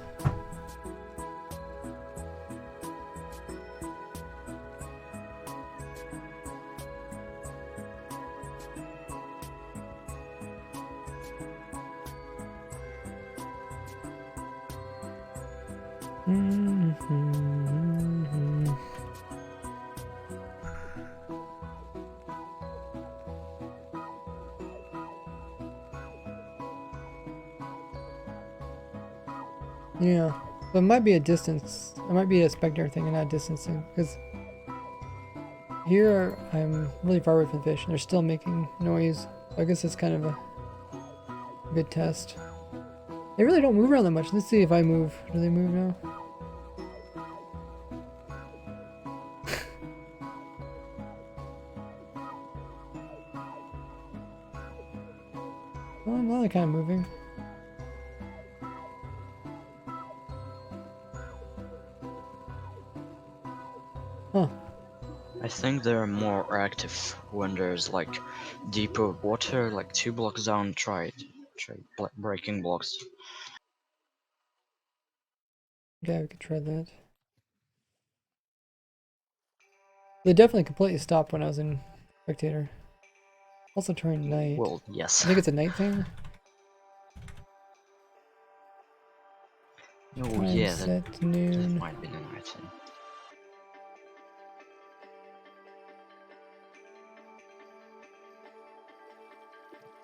Yeah, but it might be a distance. It might be a spectator thing and not a distance thing. Because here I'm really far away from the fish and they're still making noise. So I guess it's kind of a good test. They really don't move around that much. Let's see if I move. Do they move now? Well, now they're kind of moving. Huh. I think they're more active when there's like deeper water, like 2 blocks down. Try breaking blocks. Yeah, we could try that. They definitely completely stopped when I was in spectator. Also trying night. Well, I yes. think it's a night thing. Oh Time yeah, set to that noon. might be the night thing.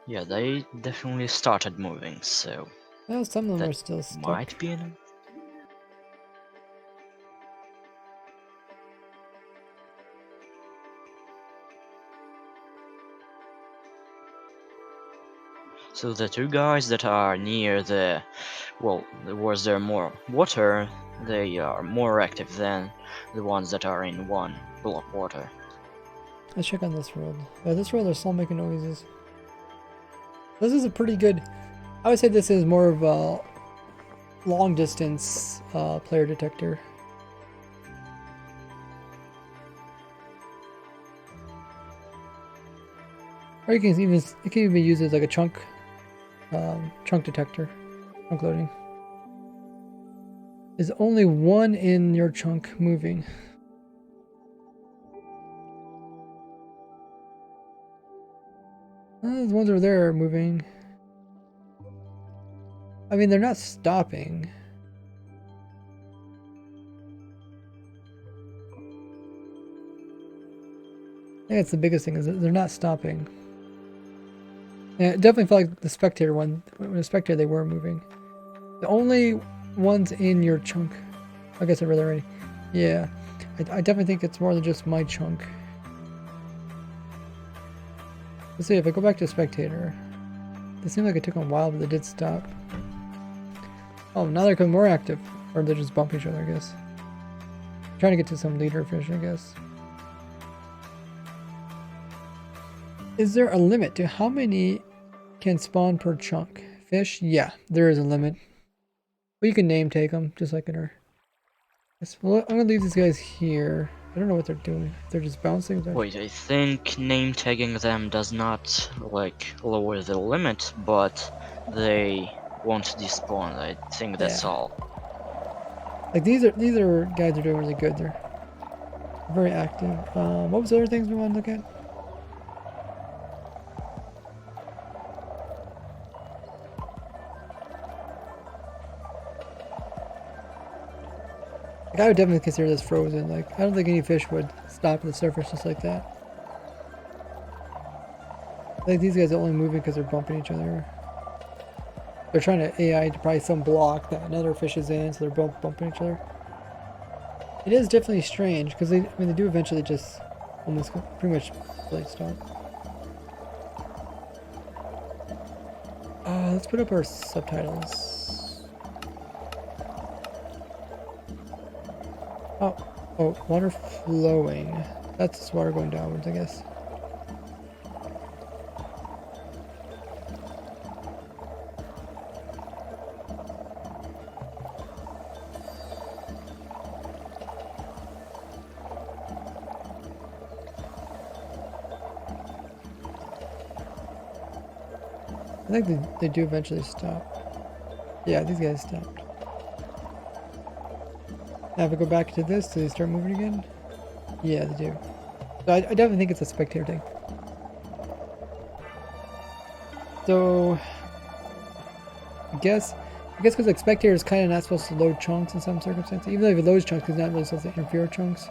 Yeah, they definitely started moving, so Well, some of them that are still stuck. might be an. So the 2 guys that are near the, well, where there more water, they are more active than the ones that are in 1 block water. Let's check on this road. Yeah, this road they're still making noises. This is a pretty good. I would say this is more of a long distance player detector. Or it can even be used as like a chunk detector, chunk loading. Is only one in your chunk moving? The ones over there are moving. I mean, they're not stopping. I think that's the biggest thing, is that they're not stopping. Yeah, it definitely felt like the spectator one. When the spectator, they were moving. The only ones in your chunk. I guess I read that already. Yeah, I definitely think it's more than just my chunk. Let's see, if I go back to spectator. It seemed like it took a while, but they did stop. Oh, now they're becoming more active. Or they just bump each other, I guess. Trying to get to some leader fish, I guess. Is there a limit to how many can spawn per chunk? Fish? Yeah, there is a limit. But you can name take them, just like in our... Well, I'm gonna leave these guys here. I don't know what they're doing. They're just bouncing. Wait, I think name tagging them does not like lower the limit, but they won't despawn. I think that's Yeah. all. Like these are guys that are doing really good. They're very active. What was the other things we want to look at? Like, I would definitely consider this frozen. Like, I don't think any fish would stop at the surface just like that. Like, these guys are only moving because they're bumping each other. They're trying to AI to probably some block that another fish is in, so they're both bumping each other. It is definitely strange because they do eventually just almost pretty much like stop. Let's put up our subtitles. Oh, water flowing. That's just water going downwards, I guess. I think they do eventually stop. Yeah, these guys stopped. Now if I go back to this, do they start moving again? Yeah, they do. So I definitely think it's a spectator thing. So I guess because like spectator is kind of not supposed to load chunks in some circumstances. Even though if it loads chunks, it's not really supposed to interfere with chunks.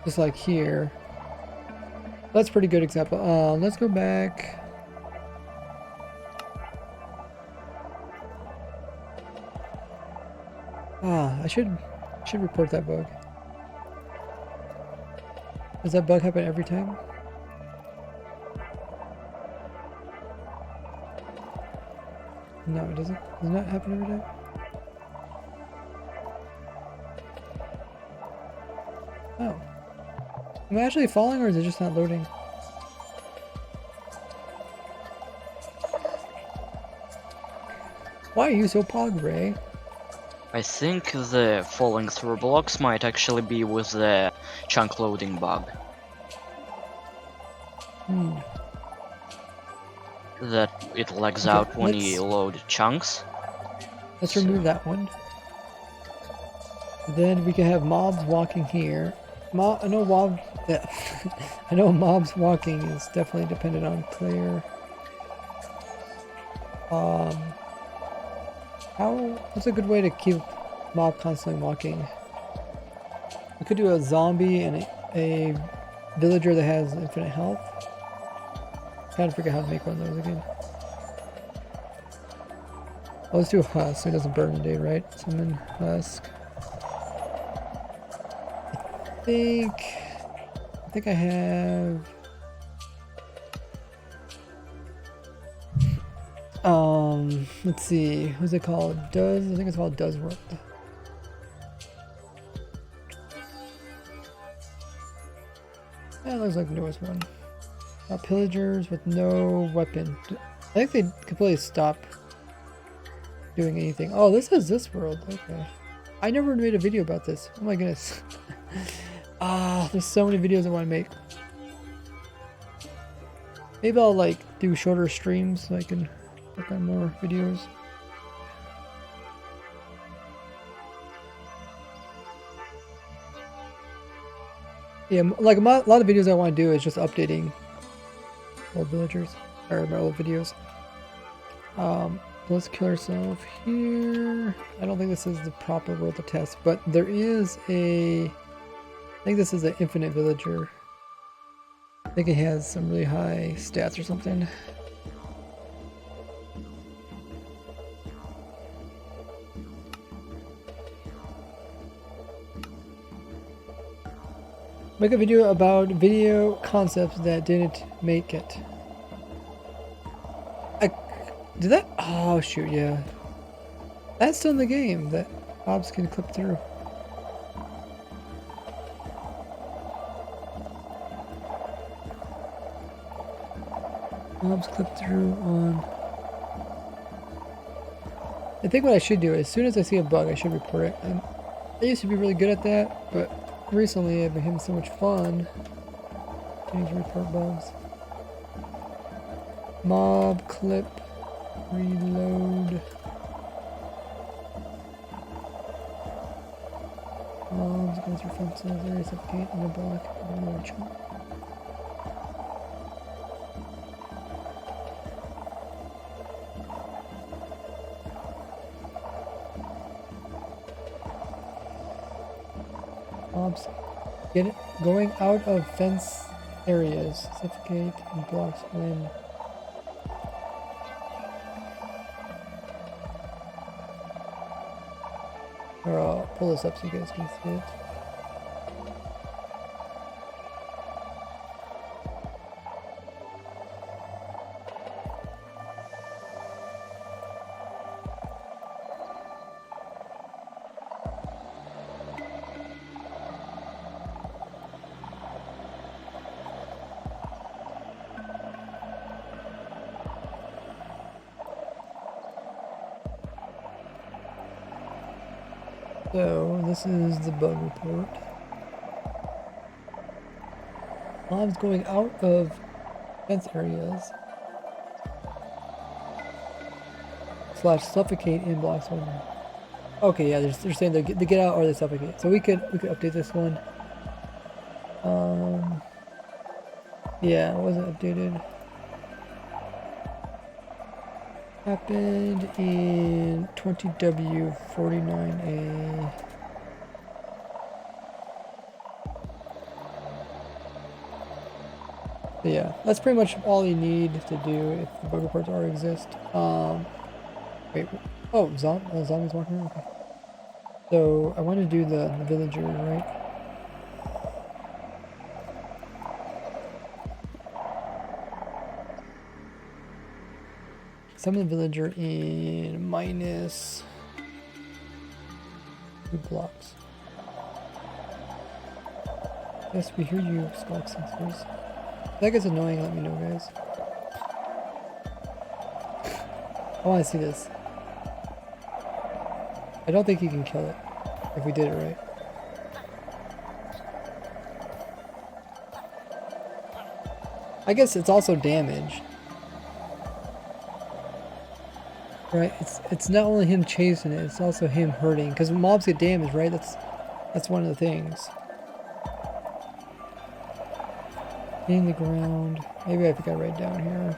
Just like here. That's a pretty good example. Let's go back. I should report that bug. Does that bug happen every time? No, it doesn't. Does it not happen every time? Oh. Am I actually falling or is it just not loading? Why are you so pog, Ray? I think the falling through blocks might actually be with the chunk loading bug. That it lags Okay, out when you load chunks. Let's remove that one. Then we can have mobs walking here. I know I know mobs walking is definitely dependent on player. What's a good way to keep mob constantly walking? We could do a zombie and a villager that has infinite health. Kind of forget how to make one of those again. Oh, let's do a husk so it doesn't burn a day, right? Summon husk. I think I have let's see, who's it called? I think it's called Does Work. That looks like the newest one. Pillagers with no weapon. I think they completely stop doing anything. Oh, this is this world. Okay. I never made a video about this. Oh my goodness. There's so many videos I want to make. Maybe I'll like do shorter streams so I can work on more videos. Yeah, like a lot of videos I want to do is just updating old villagers or my old videos. Let's kill ourselves here. I don't think this is the proper world to test, but there is I think this is an infinite villager. I think it has some really high stats or something. Make a video about video concepts that didn't make it. Did that? Oh shoot, yeah. That's still in the game that mobs can clip through. Mobs clip through on. I think what I should do, as soon as I see a bug, I should report it. I used to be really good at that, but recently I've been having so much fun getting to report bugs. Mob clip, reload. Mobs go through fences, areas of gate in the block, reload chunk. Mobs get it going out of fence areas, suffocate and blocks when. Or I'll pull this up so you guys can see it. So this is the bug report. Mobs going out of fence areas / suffocate in blocks one. Okay, yeah, they're saying they get out or they suffocate. So we could update this one. Yeah, it wasn't updated. Happened in 20W49A. So yeah, that's pretty much all you need to do if the bug reports already exist. Wait, oh, zombies walking around? Okay. So I want to do the villager, right? Summon the villager in -2 blocks. Yes, we hear you, Skulk Sensors. If that gets annoying, let me know, guys. I want to see this. I don't think you can kill it if we did it right. I guess it's also damage. Right, it's not only him chasing it, it's also him hurting. Because mobs get damaged, right? That's one of the things. Hitting the ground. Maybe I forgot right down here.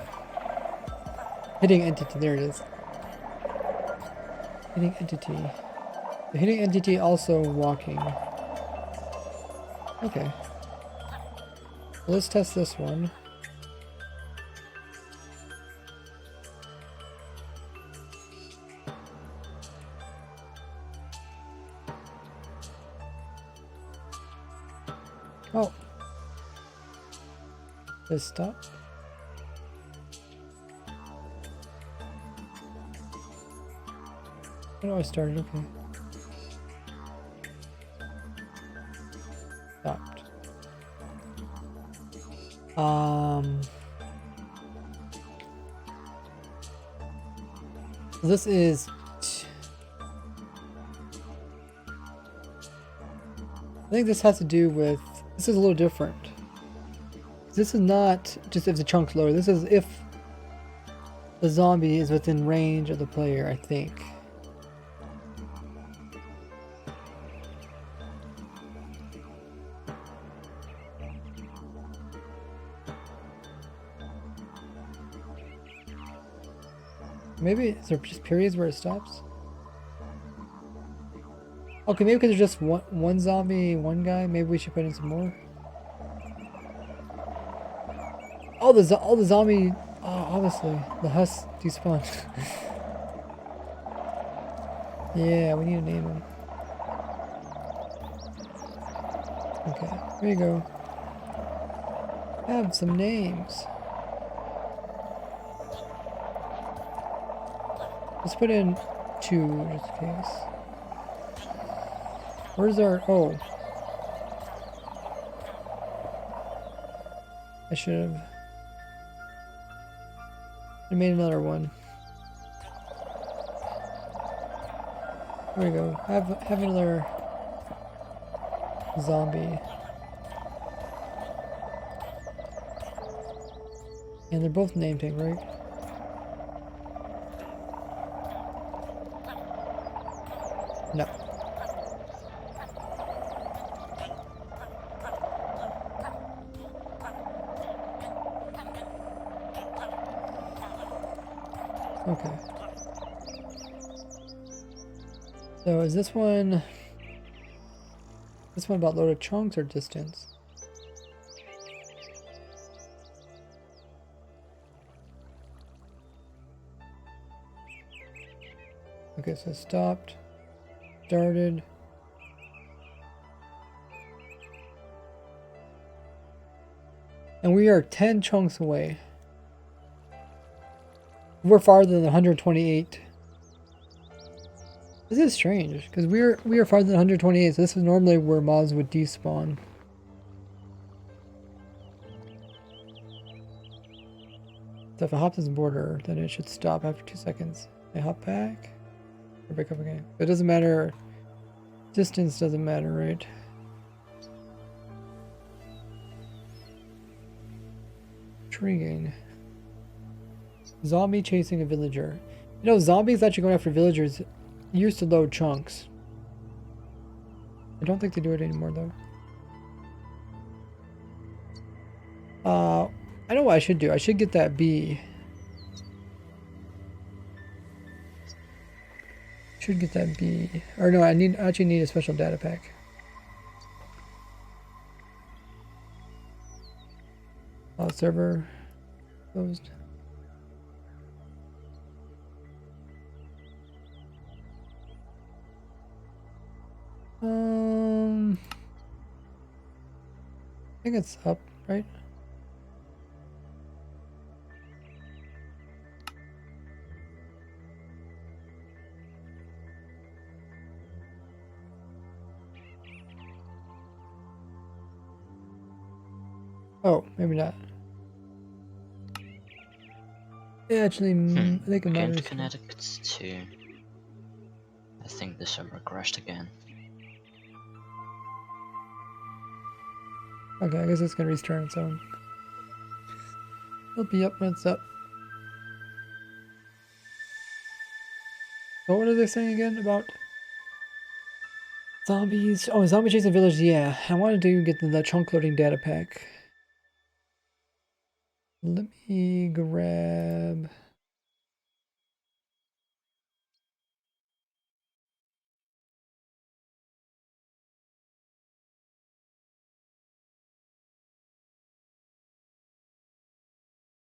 Hitting entity, there it is. Hitting entity. The hitting entity also walking. Okay. Let's test this one. Oh. Just stop. Oh, I started, okay. Stopped. This is... I think this has to do with... This is a little different. This is not just if the chunk's lower. This is if the zombie is within range of the player, I think. Maybe, is there just periods where it stops? Okay, maybe because there's just one zombie, one guy. Maybe we should put in some more. Oh, all the zombie, obviously, the Huss despawned. Yeah, we need to name them. Okay, here you go. Have some names. Let's put in 2 just in case. Where's our... Oh. I should have... made another one. There we go. Have another zombie. And they're both name tag, right? No. Okay. So is this one about loaded chunks or distance? Okay, so stopped, started. And we are 10 chunks away. We're farther than 128. This is strange, because we are farther than 128, so this is normally where mobs would despawn. So if it hops this border, then it should stop after 2 seconds. They hop back, or back up again. It doesn't matter, distance doesn't matter, right? Intriguing. Zombie chasing a villager. You know, zombies actually going after villagers used to load chunks. I don't think they do it anymore though. I know what I should do. I should get that bee. Should get that bee. Or no, I actually need a special data pack. Oh, server closed. I think it's up, right? Oh, maybe not. Yeah, actually, I think it I matters. can't connect to. I think the server crashed again. Okay, I guess it's gonna restart its own. It'll be up when it's up. So what are they saying again about zombies? Oh, zombie chasing village. Yeah, I wanted to get the chunk loading data pack. Let me grab.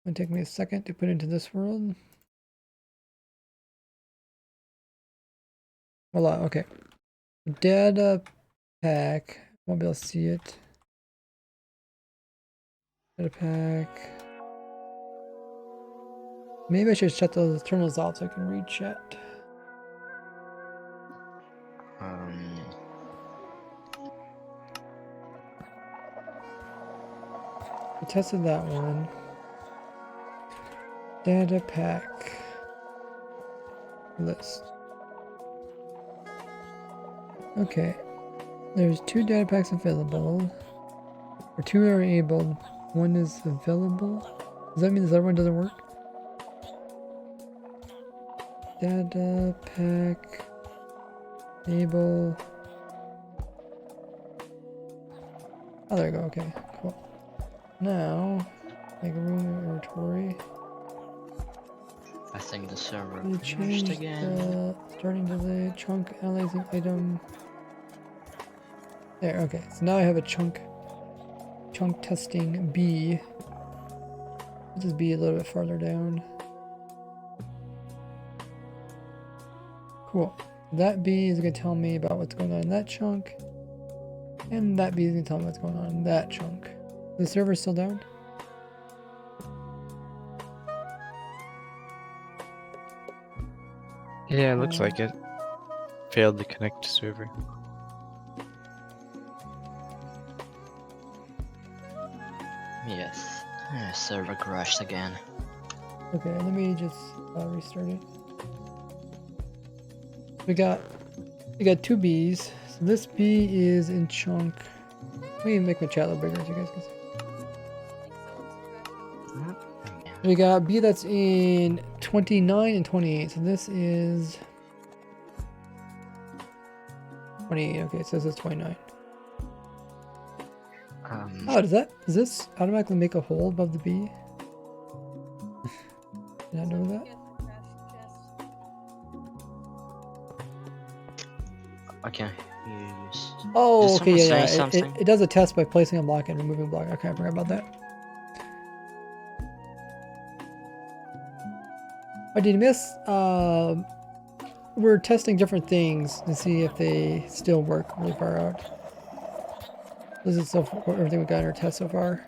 It'll take me a second to put into this world. Voila, okay. Data pack. Won't be able to see it. Data pack. Maybe I should turn those off so I can read chat. I tested that one. Data pack list. Okay, there's 2 data packs available, or 2 are enabled. 1 is available. Does that mean this other one doesn't work? Data pack enable. Oh, there you go. Okay, cool. Now, make a room inventory. I think the server We crashed changed again. the starting delay chunk analyzing item. There, okay. So now I have a chunk testing B. Let's just be a little bit farther down. Cool. That B is gonna tell me about what's going on in that chunk. And that B is gonna tell me what's going on in that chunk. The server's still down? Yeah, it looks like it. Failed to connect to server. Yes, server crashed again. Okay, let me just restart it. We got 2 Bs. So this B is in chunk. Let me make my chat a little bigger so you guys can see. We got B that's in 29 and 28. So this is 28. Okay, so this is 29. Oh, does this automatically make a hole above the B? Did I know that? Okay. Use. Oh, Did okay, someone yeah, say yeah. something? It does a test by placing a block and removing a block. Okay, I forgot about that. Oh, did you miss? We're testing different things to see if they still work really far out. This is everything we got in our test so far.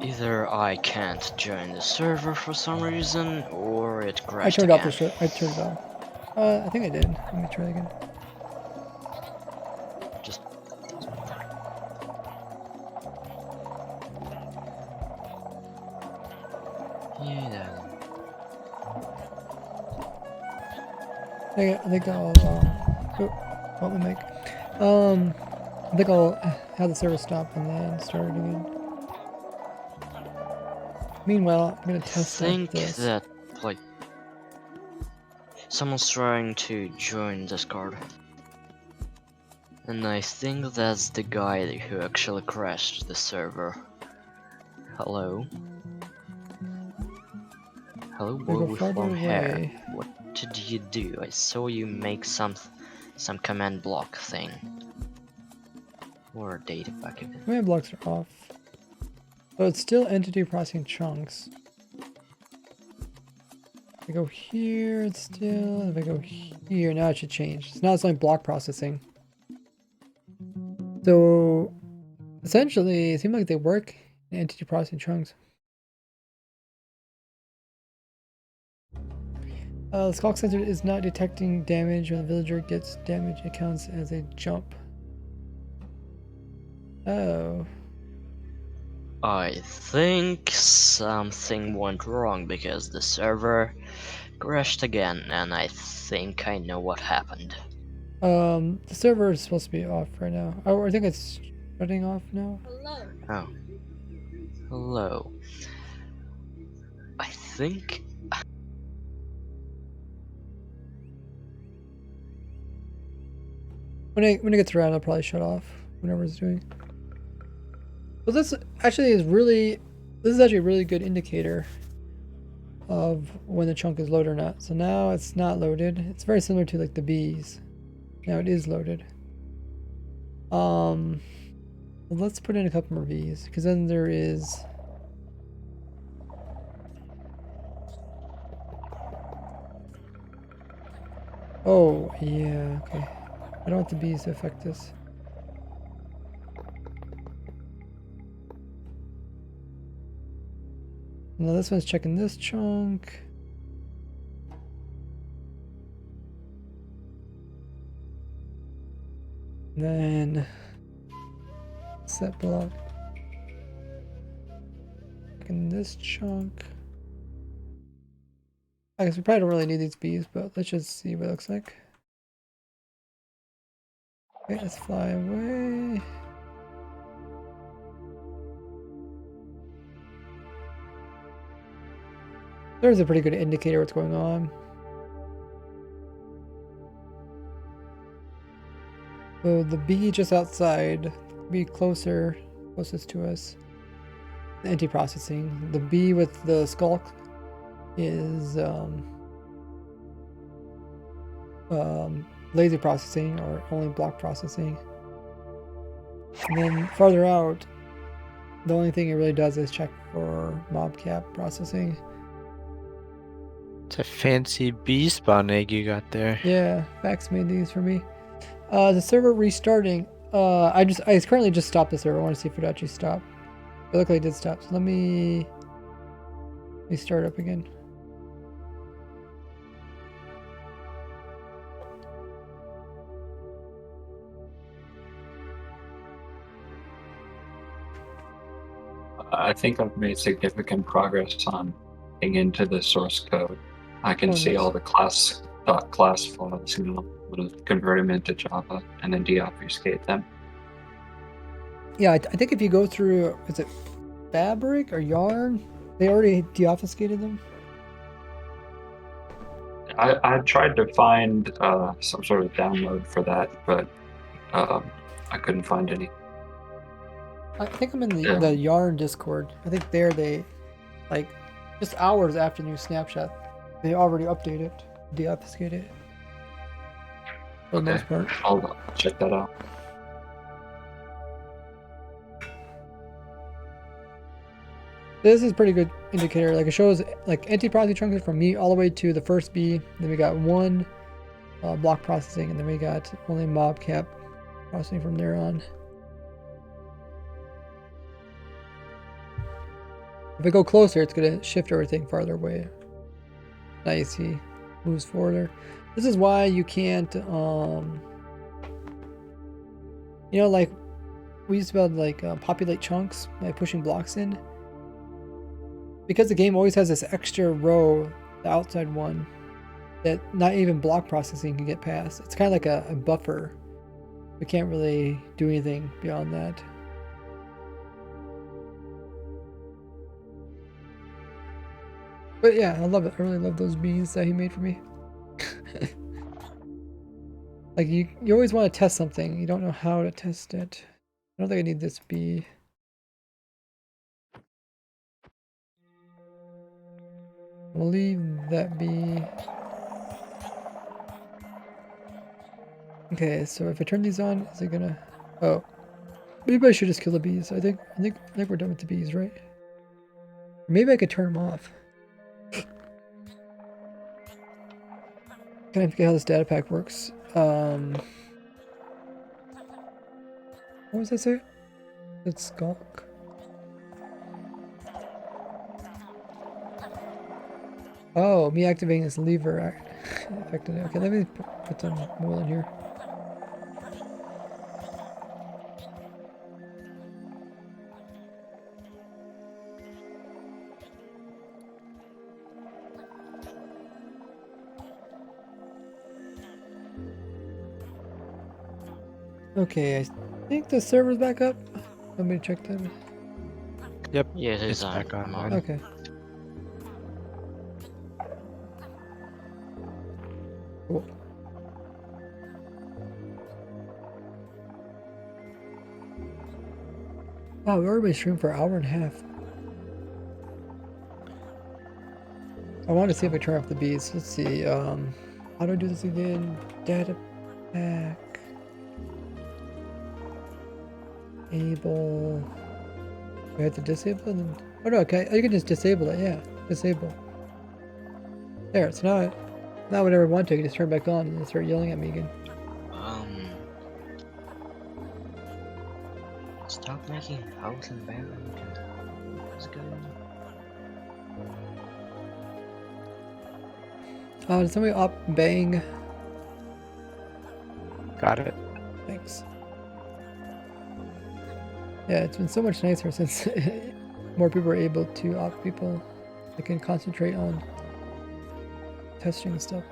Either I can't join the server for some reason, or it I crashed turned off again. I turned it off. I think I did. Let me try again. Just yeah. I think I'll what we make. I think I'll have the server stop and then start it again. Meanwhile, I'm gonna I test out think this. that like someone's trying to join Discord, and I think that's the guy who actually crashed the server. Hello. Hello, We boy go with farther long hair. away. What did you do? I saw you make some command block thing. Or data packet. Command blocks are off. So it's still entity processing chunks. If I go here, it's still. If I go here, now it should change. So now it's like block processing. So essentially, it seems like they work in entity processing chunks. The skulk sensor is not detecting damage when the villager gets damage. It counts as a jump. Oh. I think something went wrong because the server crashed again, and I think I know what happened. The server is supposed to be off right now. Oh, I think it's shutting off now. Oh. Hello. I think When it gets around, I'll probably shut off whenever it's doing. So this actually is actually a really good indicator of when the chunk is loaded or not. So now it's not loaded. It's very similar to like the bees. Now it is loaded. Well, let's put in a couple more bees because then there is. Oh yeah, okay. I don't want the bees to affect this. Now this one's checking this chunk. Then set block. Checking this chunk. I guess we probably don't really need these bees, but let's just see what it looks like. Okay, let's fly away. There's a pretty good indicator what's going on. So the bee just outside, bee closest to us. Anti-processing. The bee with the skulk is lazy processing or only block processing. And then farther out, the only thing it really does is check for mobcap processing. It's a fancy bee spawn egg you got there. Yeah, Vax made these for me. The server restarting. I currently just stopped the server. I want to see if it actually stopped. It looked like it did stop. So let me start up again. I think I've made significant progress on getting into the source code. I can Oh, see nice. all the class files, convert them into Java and then deobfuscate them. Yeah, I think if you go through, is it Fabric or Yarn? They already deobfuscated them. I tried to find some sort of download for that, but I couldn't find any. I think I'm in Yeah. the Yarn Discord. I think there they, like, just hours after new Snapshot, they already update it, deobfuscate it. For the most part. I'll check that out. This is a pretty good indicator. Like, it shows like anti-processing chunks from me all the way to the first B. Then we got one block processing, and then we got only mob cap processing from there on. If we go closer, it's gonna shift everything farther away. Now you see moves forward. This is why you can't you know, like we used to be able to like populate chunks by pushing blocks in. Because the game always has this extra row, the outside one, that not even block processing can get past. It's kind of like a buffer. We can't really do anything beyond that. But yeah, I love it. I really love those bees that he made for me. Like you always want to test something. You don't know how to test it. I don't think I need this bee. We'll leave that be. Okay, so if I turn these on, is it gonna? Oh, maybe I should just kill the bees. I think we're done with the bees, right? Maybe I could turn them off. Kind of forget how this data pack works. What was that say? It's skulk. Oh, me activating this lever affected it. Okay, let me put some more in here. Okay, I think the server's back up. Let me check that. Yep. Yeah, it is It's back I'm online. Okay. Cool. Wow, we already been streaming for an hour and a half. I want to see if I turn off the bees. Let's see. How do I do this again? Data pack. Able. I have to disable it. Oh no, okay. You can just disable it. Yeah, disable. There. So now whenever I want to, I can just turn it back on and then start yelling at me again. Stop making house and background. Let's go. Did somebody up bang? Got it. Thanks. Yeah, it's been so much nicer since more people are able to opt people. They can concentrate on testing and stuff.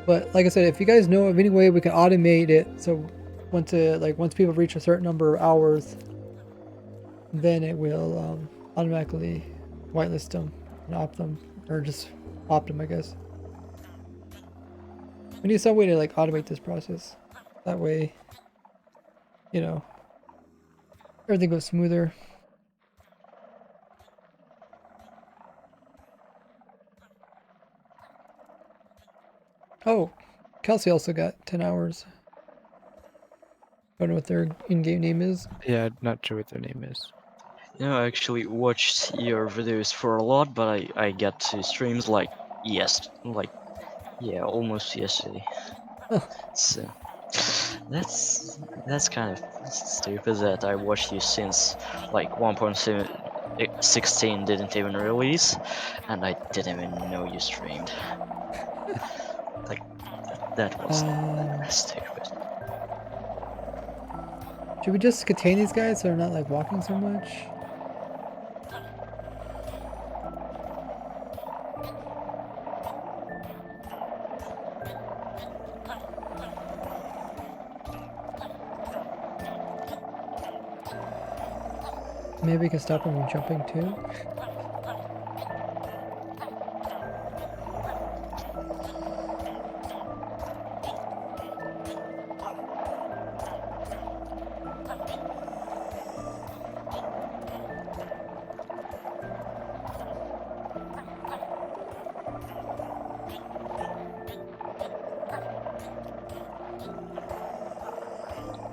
But like I said, if you guys know of any way we can automate it, so once people reach a certain number of hours, then it will automatically whitelist them and opt them, or just opt them, I guess. We need some way to like automate this process. That way, you know, everything goes smoother. Oh, Kelsey also got 10 hours. Don't know what their in-game name is. Yeah, not sure what their name is. You know, I actually watched your videos for a lot, but I got to streams like almost yesterday. Huh. So that's kind of stupid that I watched you since like 1.16 didn't even release, and I didn't even know you streamed. Like that was stupid. Should we just contain these guys so they're not like walking so much? Maybe we can stop him from jumping too.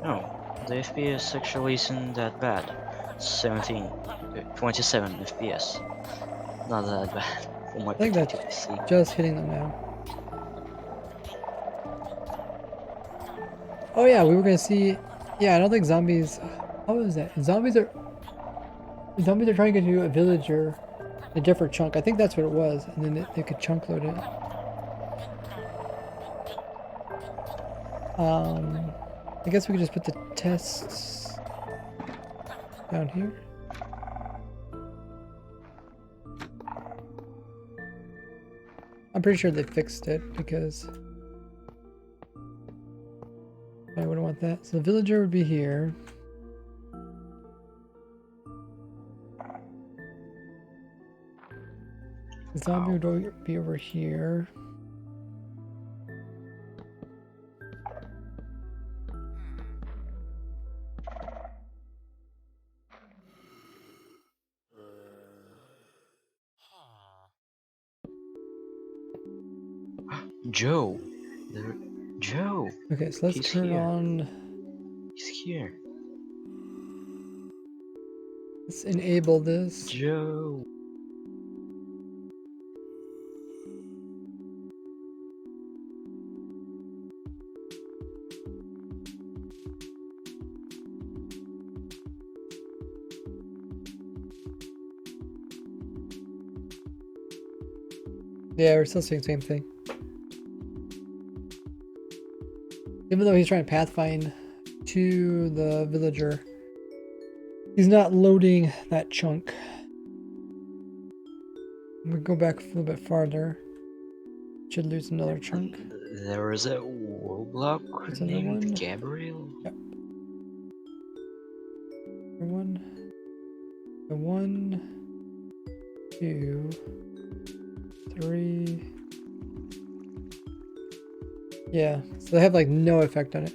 No, the FPS actually isn't that bad. 27 FPS. Not that bad for my I think particular that's PC. just hitting them now. Oh yeah, we were gonna see. Yeah, I don't think zombies. How is that? Zombies are trying to do a villager, a different chunk. I think that's what it was, and then they could chunk load it. I guess we could just put the tests down here. I'm pretty sure they fixed it because I wouldn't want that. So the villager would be here. The zombie would be over here. Joe! Joe! Okay, so let's He's turn here. on. He's here. Let's enable this. Joe! Yeah, we're still seeing the same thing. Even though he's trying to pathfind to the villager, he's not loading that chunk. We go back a little bit farther. Should lose another chunk. There is a warlock There's another named one. Gabriel? Yep. One. The 1, 2, 3. Yeah, so they have like no effect on it.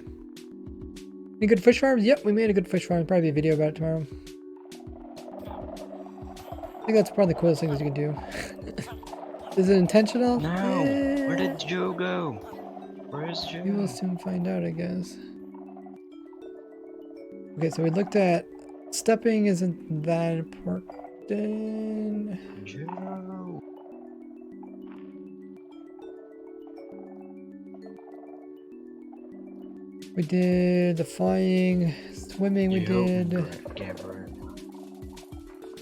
Any good fish farms? Yep, we made a good fish farm. Probably a video about it tomorrow. I think that's probably the coolest things you can do. Is it intentional? No! Where Eh, did Joe go? Where is Joe? we will soon find out, I guess. Okay, so we looked at stepping isn't that important. Joe! We did the flying, swimming we Joe did, Gabriel.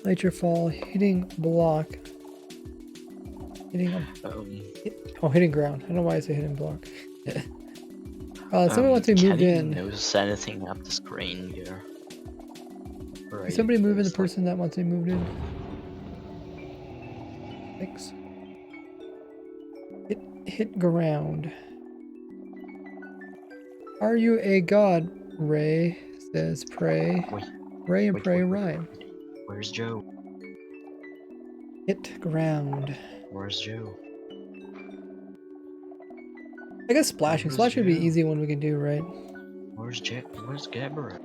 nature fall, hitting block, hitting, hitting ground. I don't know why I say hitting block. Somebody wants to move Can't even in. notice anything up the screen here. Can Right, somebody move in the there's person that wants to be moved in? Thanks. Hit ground. Are you a god? Ray says pray. Wait, Ray and wait, pray wait, wait. rhyme. Where's Joe? Hit ground. Where's Joe? I guess splashing. Where's Splashing would be Joe? easy one we can do, right? Where's Gabriel?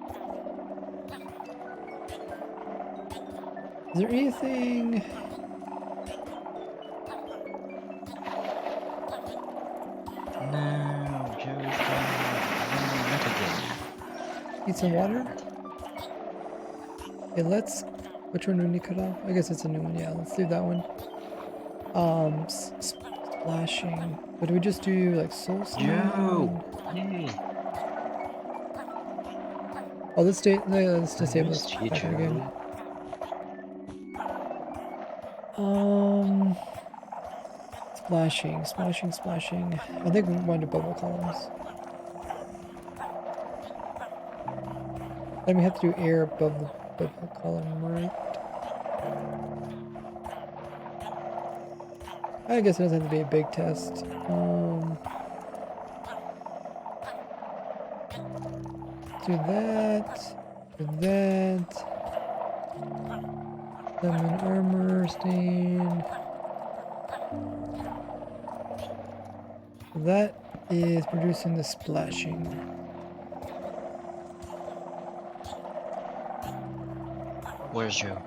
Is there anything? No, Joe's gone. Not again. Need some water? Okay, let's. Which one do we need to cut off? I guess it's a new one. Yeah, let's do that one. Splashing. But do we just do like soul stone? Joe! Hey! Oh, let's disable this Missed you, back again. Joe. Splashing. I think we want to do bubble columns. Then we have to do air above the bubble column, right? I guess it doesn't have to be a big test. Do that. Do that. Lemon armor stain. That is producing the splashing. Where's Joe?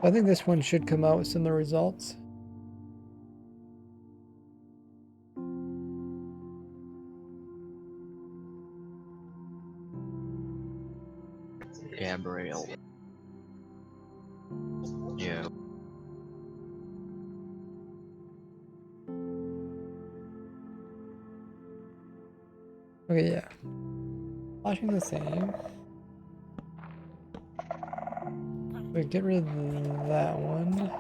I think this one should come out with similar results. Gabriel. Yeah. Okay, yeah. Flashing the same. Wait, get rid of that one.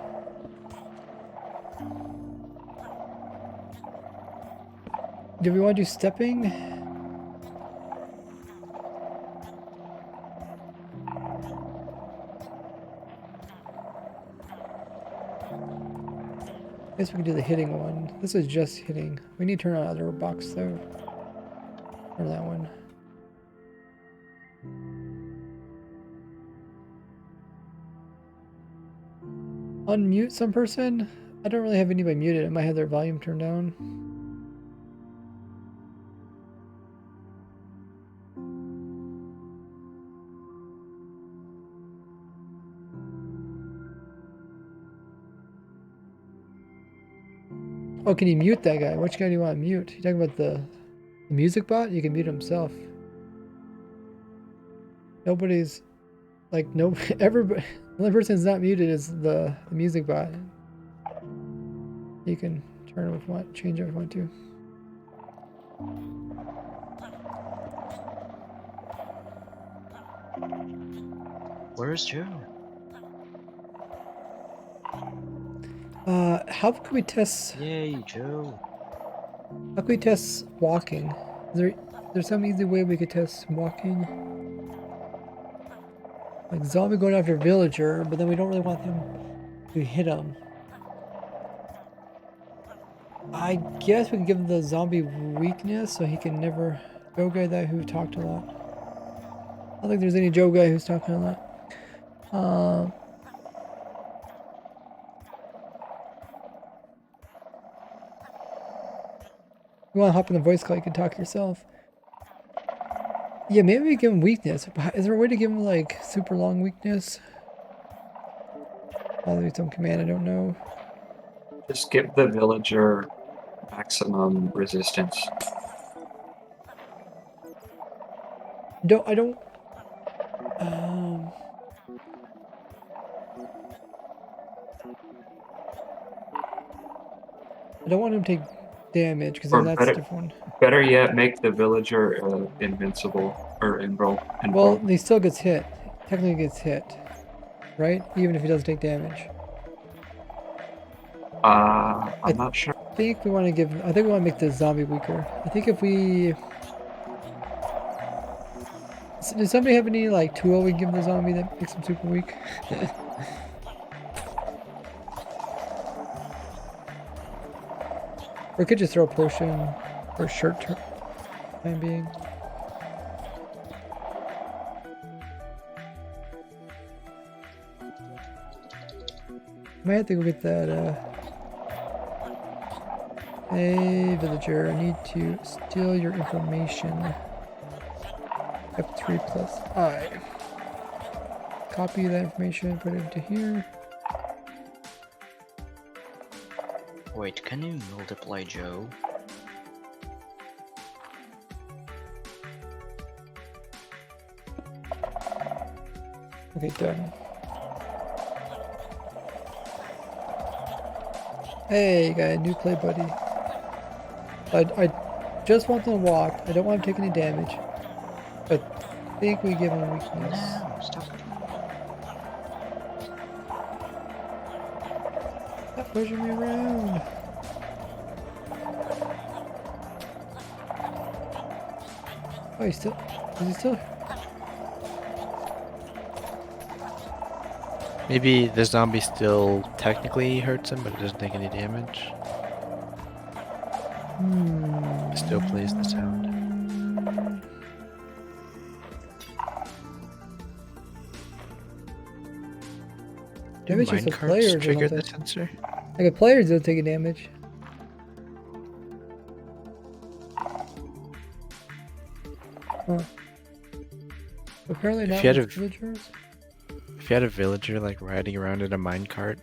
Do we want to do stepping? I guess we can do the hitting one. This is just hitting. We need to turn on other box though. Or that one. Unmute some person? I don't really have anybody muted. I might have their volume turned down. Oh, can you mute that guy? Which guy do you want to mute? You talking about the music bot? You can mute himself. Nobody's like no everybody. The only person that's not muted is the music bot. You can turn it if you want, change it if you want to. Where's Joe? How can we test? Yay, Joe. How can we test walking? There's some easy way we could test walking? Like zombie going after villager, but then we don't really want them to hit him. I guess we can give him the zombie weakness so he can never. Joe guy that who talked a lot. I don't think there's any Joe guy who's talking a lot. You want to hop in the voice call, you can talk yourself. Yeah, maybe we give him weakness. Is there a way to give him like super long weakness? Probably some command, I don't know. Just give the villager maximum resistance. I don't. I don't want him to take damage because then that's different. Better yet, make the villager invincible or invulnerable. Well, he still gets hit. Technically gets hit, right? Even if he doesn't take damage. I'm not sure. I think we want to give. I think we want to make the zombie weaker. I think if we. Does somebody have any like tool we can give the zombie that makes him super weak? Or we could just throw a potion or shirt time being. Might have to go get that. Hey, villager, I need to steal your information. F3 plus I. Copy that information, put it into here. Wait, can you multiply Joe? Okay, done. Hey, got a new play buddy. I just want them to walk. I don't want to take any damage. But I think we give him weakness. No, stop. Stop pushing me around. Oh, he's still. Is he still? Maybe the zombie still technically hurts him, but it doesn't take any damage. It still plays the sound. Do Maybe it's just the minecarts players or trigger the something. sensor? Like the players don't take damage. Huh. Apparently If not you had with a- villagers. If you had a villager like riding around in a minecart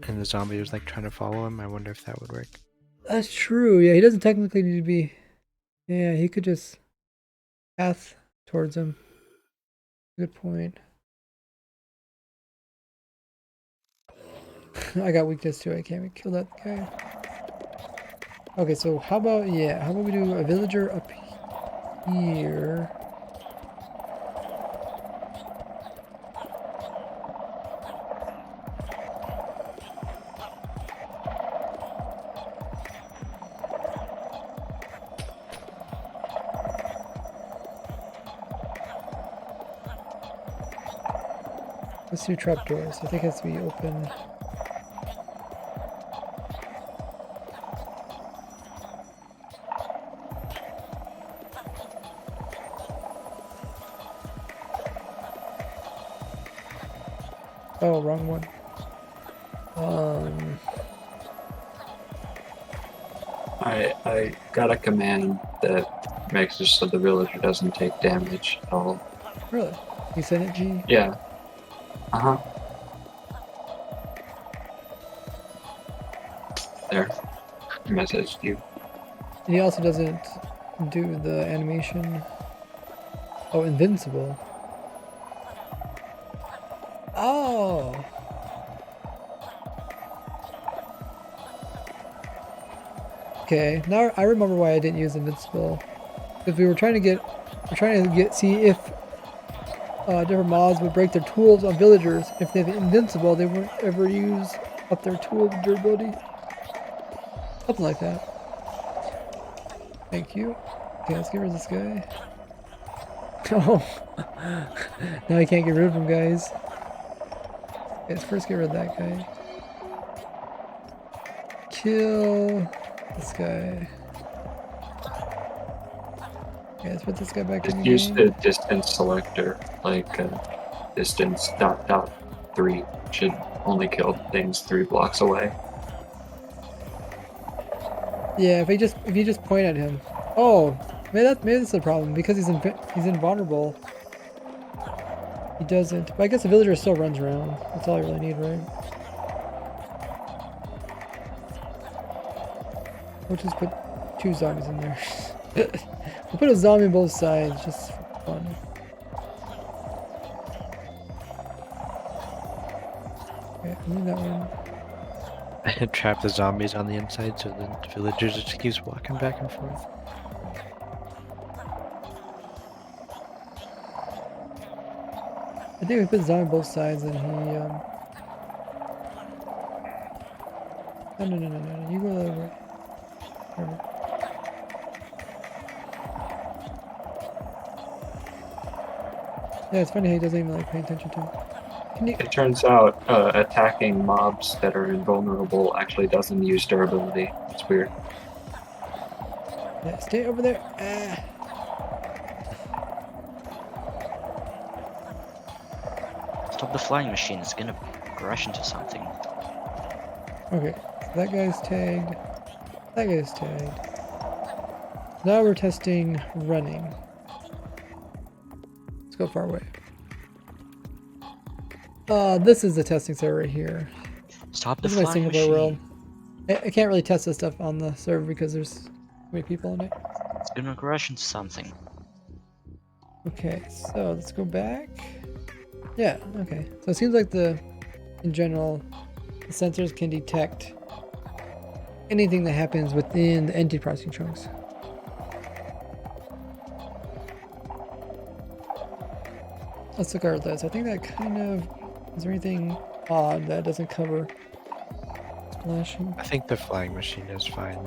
and the zombie was like trying to follow him, I wonder if that would work. That's true. Yeah, he doesn't technically need to be. Yeah, he could just path towards him. Good point. I got weakness too. I can't even kill that guy. Okay, so how about we do a villager up here? Let's do trapdoors. I think it has to be open. Oh, wrong one. I got a command that makes it so the villager doesn't take damage at all. Really? You sent it, G? Yeah. Uh-huh. There. Messaged you. And he also doesn't do the animation. Oh, invincible. Oh. Okay, now I remember why I didn't use invincible. Because we're trying to see if different mobs would break their tools on villagers. If they have invincible, they won't ever use up their tool durability. Something like that. Thank you. Okay, let's get rid of this guy. Oh, now I can't get rid of him, guys. Okay, let's first get rid of that guy. Kill this guy. Okay, let's put this guy back in Just the use game. the distance selector, like distance ... 3 should only kill things 3 blocks away. Yeah, if you just point at him. Oh, maybe that's the problem because he's invulnerable. He doesn't. But I guess the villager still runs around. That's all I really need, right? We'll just put 2 zombies in there. We'll put a zombie on both sides just for fun. Okay, I need that one. Trap the zombies on the inside so the villagers just keeps walking back and forth. I think we put zombie on both sides and he No, you go the other way. Whatever. Yeah, it's funny how he doesn't even like pay attention to him. Can you... It turns out attacking mobs that are invulnerable actually doesn't use durability. It's weird. Yeah, stay over there. Ah. Stop the flying machine, it's gonna crash into something. Okay, so that guy's tagged. That guy's tagged. Now we're testing running. Let's go far away. This is the testing server right here. Stop the This is my flying single player world. machine. I can't really test this stuff on the server because there's too many people in it. It's gonna crash into something. Okay, so let's go back. Yeah, okay. So it seems like in general, the sensors can detect anything that happens within the entity processing chunks. Let's look at our list. I think that kind of... Is there anything odd that doesn't cover splashing? I think the flying machine is fine.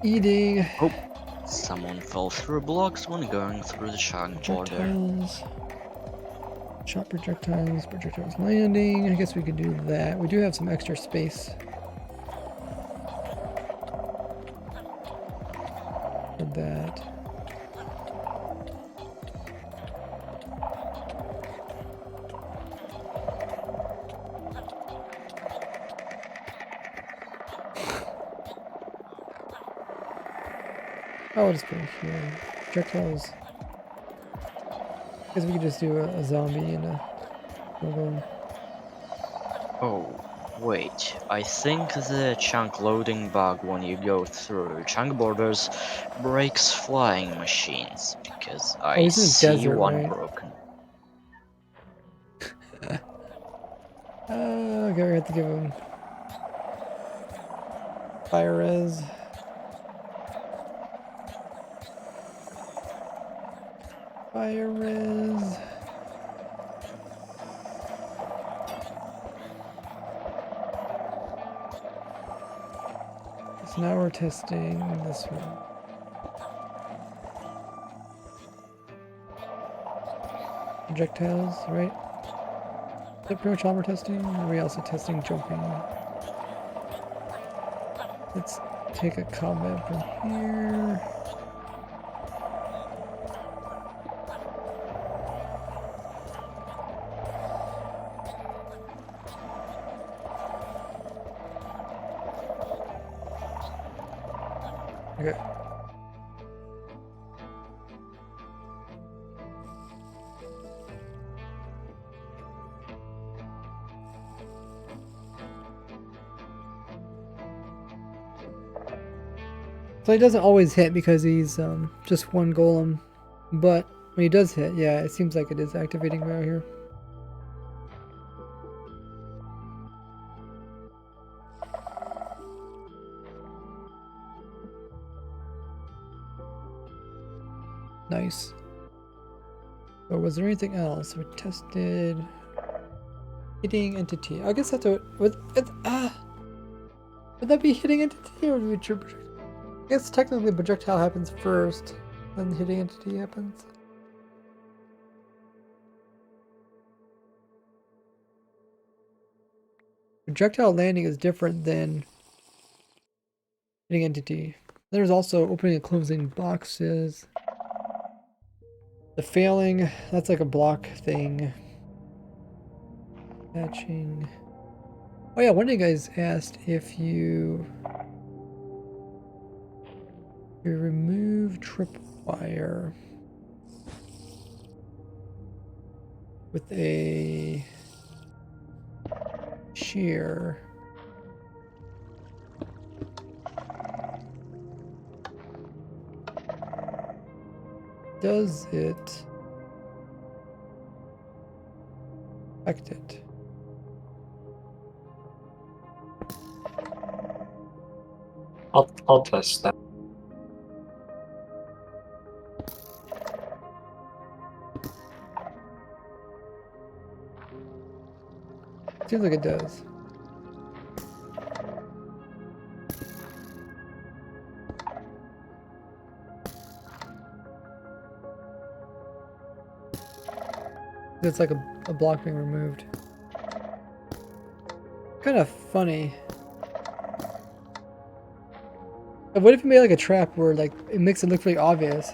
Eating. Oh, Someone fell through blocks when going through the chunk border. Projectiles. Shot projectiles. Projectiles landing. I guess we could do that. We do have some extra space. For that. Oh, I'll just put it here. Projectiles. I guess we could just do a zombie and a golem. Oh, wait. I think the chunk loading bug when you go through chunk borders breaks flying machines, because I he's in the see desert, one right? broken. Okay, we have to give him fire res. Fire res. So now we're testing this one. Projectiles, right? Is that pretty much all we're testing? Or are we also testing jumping? Let's take a combat from here. Okay. So he doesn't always hit because he's just one golem, but when he does hit, yeah, it seems like it is activating right here. Nice. So was there anything else? We tested hitting entity. I guess that's what would that be hitting entity or would it be true projectile? I guess technically projectile happens first, then the hitting entity happens. Projectile landing is different than hitting entity. There's also opening and closing boxes. The failing, that's like a block thing. Patching. Oh yeah, one of you guys asked if you remove tripwire with a shear. Does it affect it? I'll test that. Seems like it does. It's like a block being removed. Kind of funny. What if you made like a trap where like it makes it look really obvious?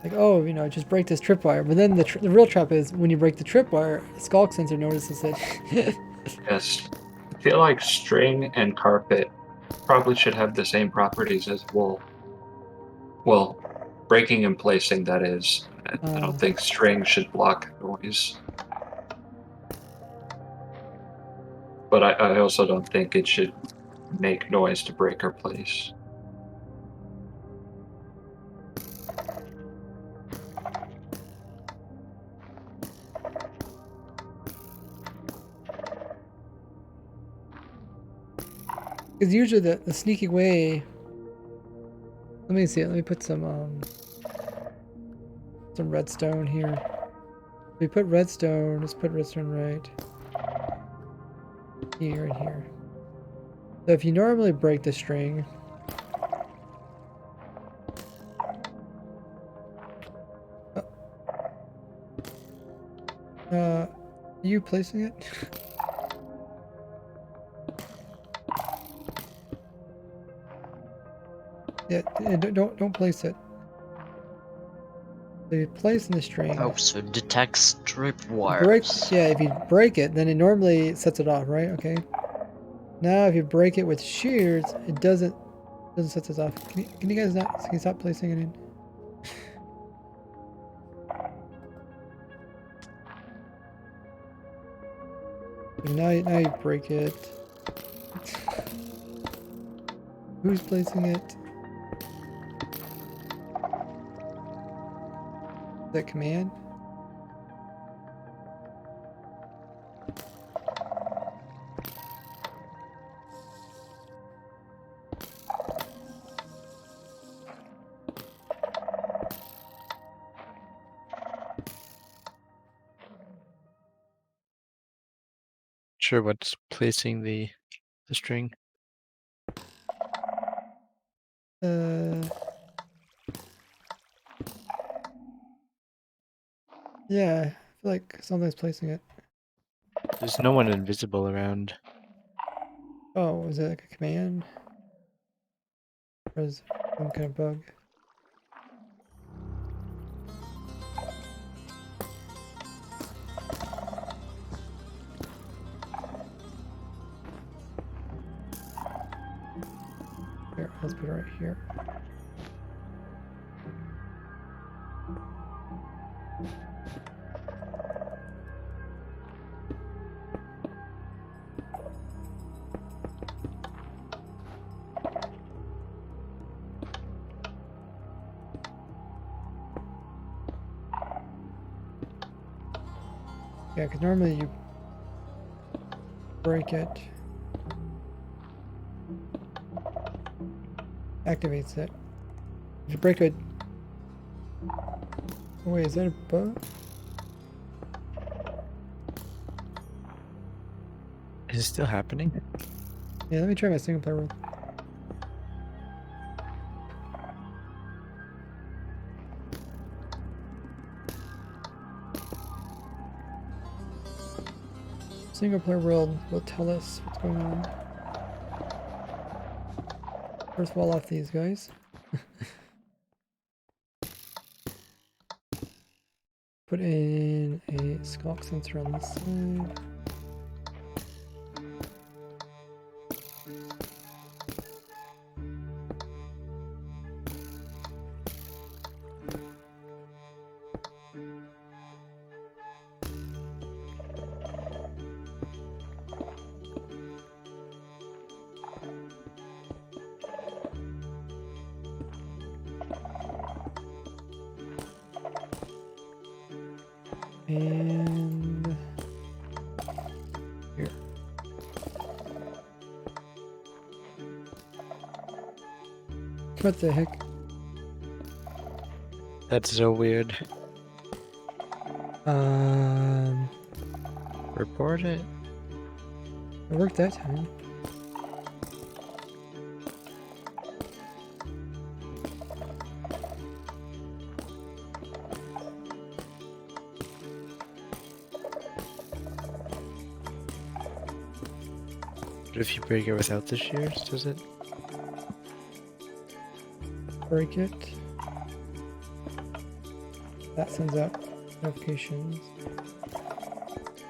Like, oh, you know, just break this tripwire. But then the real trap is when you break the tripwire, the skulk sensor notices it. Yes. I feel like string and carpet probably should have the same properties as wool. Well, breaking and placing, that is. I don't think string should block noise. But I also don't think it should make noise to break or place. Because usually the sneaky way. Let me see it. Let me put some redstone here. If we put redstone, let's put redstone right here and here. So if you normally break the string, Are you placing it? Yeah, don't place it. So you're placing the string. Oh, so detects trip Break, wires. yeah, if you break it, then it normally sets it off, right? Okay. Now, if you break it with shears, it doesn't set this off. Can you guys not? Can you stop placing it in? Now you break it. Who's placing it? That command? Sure, what's placing the string? Yeah, I feel like something's placing it. There's no one invisible around. Oh, is it like a command? Or is it some kind of bug? Here, let's put it right here. Yeah, because normally you break it, activates it. If you break it, oh, wait, is that a bug? Is it still happening? Yeah, let me try my single player world. Single player world will tell us what's going on. First wall off these guys. Put in a skulk sensor on this side. And here. What the heck? That's so weird. Report it. It worked that time. What if you break it without the shears, does it? Break it. That sends out notifications.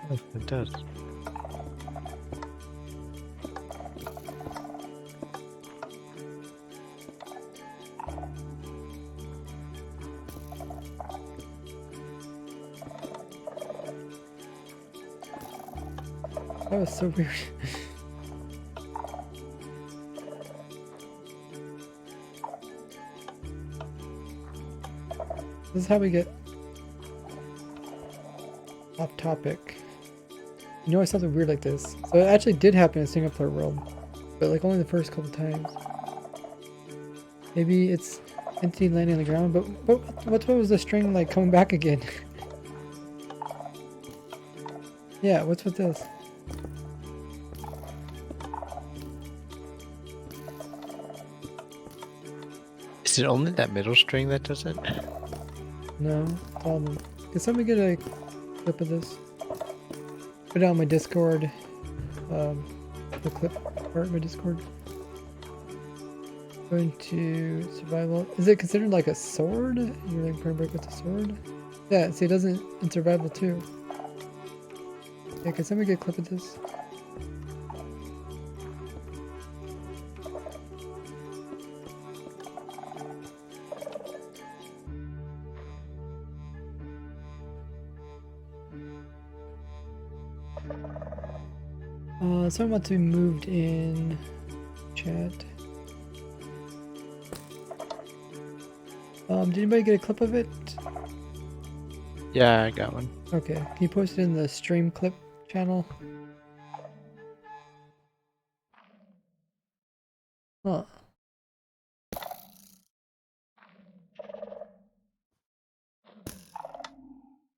Oh, it does. That was so weird. This is how we get off topic. You know, something weird like this. So it actually did happen in single player world, but like only the first couple times. Maybe it's entity landing on the ground, but what was the string like coming back again? Yeah, what's with this? Is it only that middle string that does it? No, it's all of them. Can somebody get a clip of this? put it on my Discord. The clip part of my Discord. Going to survival. Is it considered like a sword? You're like burn break with a sword? Yeah, see, it doesn't in survival too. Okay, can somebody get a clip of this? Someone wants to be moved in chat. Did anybody get a clip of it? Yeah, I got one. Okay, can you post it in the stream clip channel? Huh.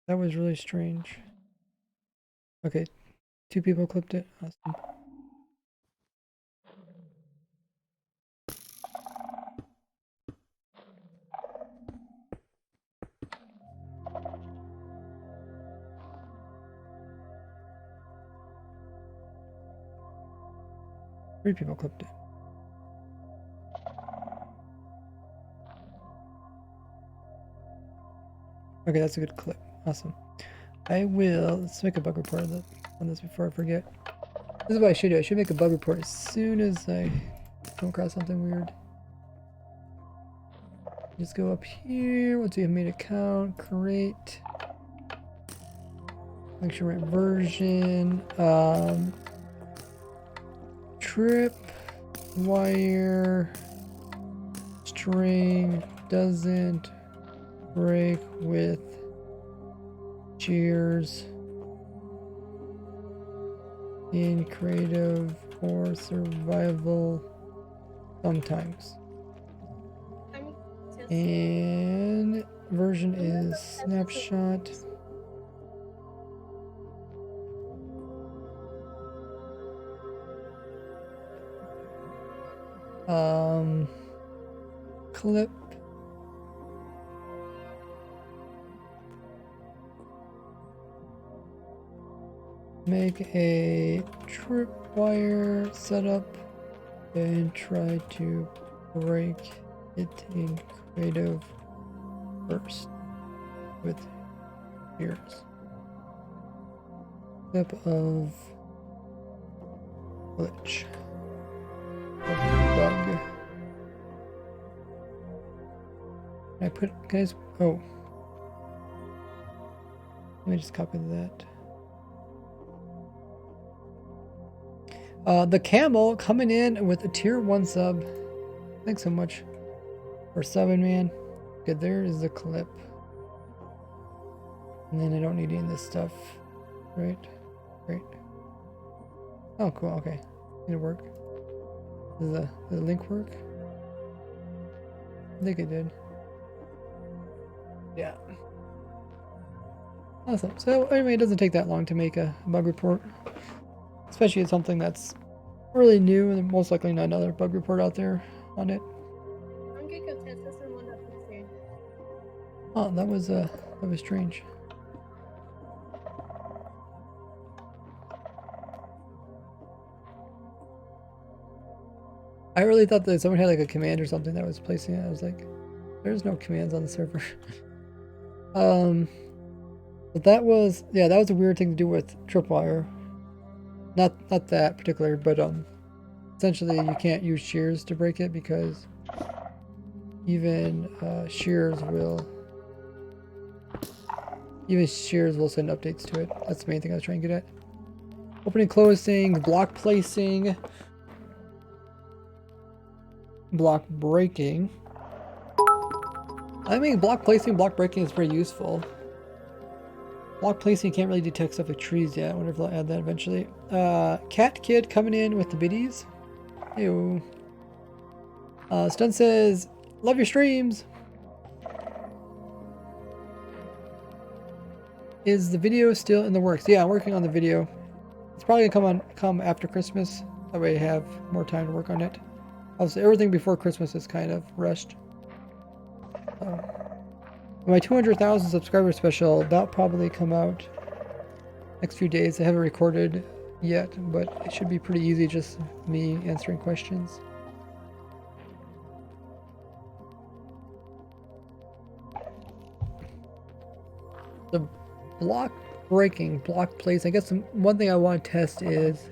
That was really strange. Okay, 2 people clipped it. Awesome. Three people clipped it. Okay, that's a good clip. Awesome. I will. Let's make a bug report on this before I forget. This is what I should do. I should make a bug report as soon as I come across something weird. Just go up here. Once you have made an account, create. Make sure right version. Trip wire string doesn't break with shears in creative or survival sometimes. And version is Snapshot. Clip. Make a tripwire setup and try to break it in creative first with shears. Clip of glitch. Bug. Can I put, guys? Oh. Let me just copy that. The camel coming in with a tier 1 sub. Thanks so much for subbing, man. Okay, there is the clip. And then I don't need any of this stuff. Right? Great. Oh, cool. Okay. Did it work? Does the link work? I think it did. Yeah. Awesome. So anyway, it doesn't take that long to make a bug report. Especially it's something that's really new and most likely not another bug report out there on it. Oh, that was strange. I really thought that someone had like a command or something that was placing it. I was like, there's no commands on the server. But that was, yeah, that was a weird thing to do with tripwire. Not that particular, but essentially you can't use shears to break it because even shears will send updates to it. That's the main thing I was trying to get at. Opening, closing, block placing, block breaking. I mean, block placing, block breaking is pretty useful. Block placing can't really detect stuff like trees yet. I wonder if they'll add that eventually. Cat Kid coming in with the biddies. Ew. Stun says, love your streams. Is the video still in the works? Yeah, I'm working on the video. It's probably gonna come after Christmas. That way I have more time to work on it. Obviously, everything before Christmas is kind of rushed. My 200,000 subscriber special, that'll probably come out next few days. I haven't recorded yet, but it should be pretty easy, just me answering questions. The block breaking, block place. I guess one thing I want to test is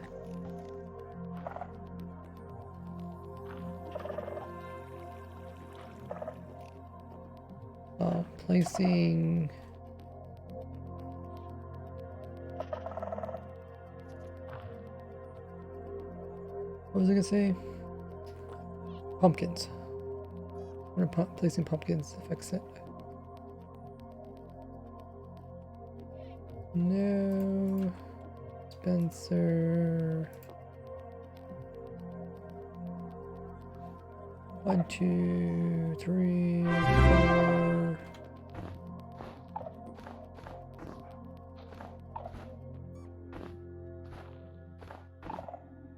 placing what was I gonna say? Pumpkins. Placing pumpkins affects it. No. Spencer. 1, 2, 3, 4.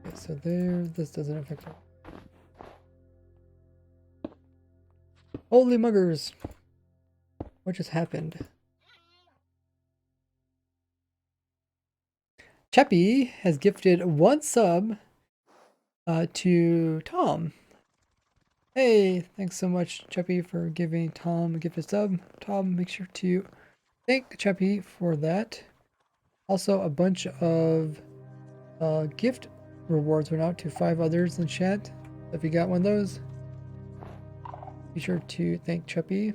Okay, so there, this doesn't affect it. Holy muggers! What just happened? Cheppy has gifted 1 sub to Tom. Hey, thanks so much, Cheppy, for giving Tom a gift sub. Tom, make sure to thank Cheppy for that. Also, a bunch of gift rewards went out to 5 others in chat. If you got one of those, be sure to thank Cheppy.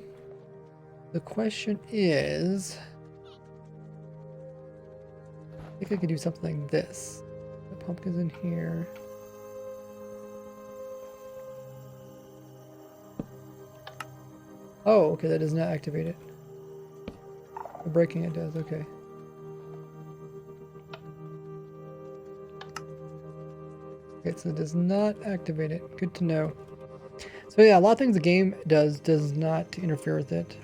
The question is, I think I could do something like this. The pumpkin's in here. Oh, okay, that does not activate it. The breaking it does, okay. Okay, so it does not activate it. Good to know. So yeah, a lot of things the game does not interfere with it.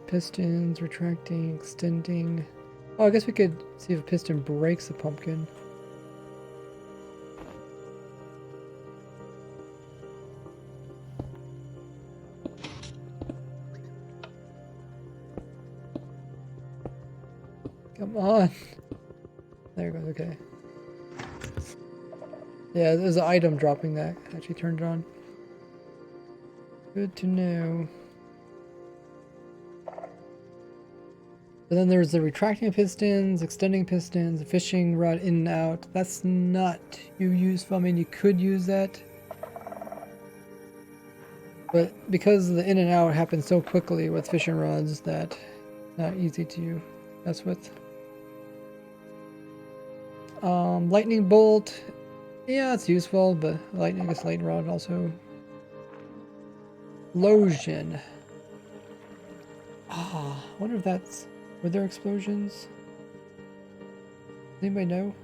Pistons, retracting, extending. Oh, I guess we could see if a piston breaks the pumpkin. Come on. There it goes, okay. Yeah, there's an item dropping that. Actually turned it on. Good to know. But then there's the retracting pistons, extending pistons, the fishing rod in and out. That's not useful. I mean, you could use that. But because the in and out happens so quickly with fishing rods, that it's not easy to mess with. Lightning bolt. Yeah, it's useful, but I guess lightning rod also. Explosion. I wonder if that's... Were there explosions? Anybody know?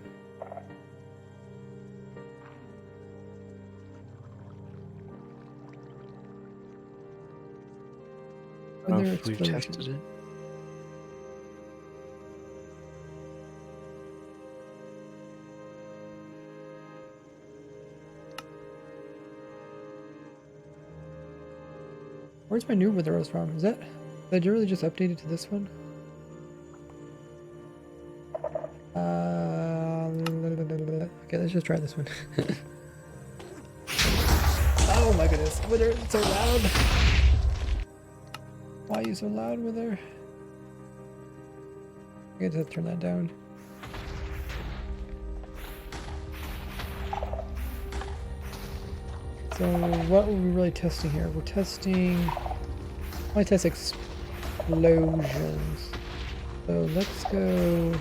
Were there If we've tested explosions? it. Where's my new wither rose from? Is that... Did you really just update it to this one? Okay, let's just try this one. Oh my goodness, Wither, it's so loud! Why are you so loud, Wither? I guess I have to turn that down. So, what are we really testing here? We're testing... I want to test explosions. So, let's go...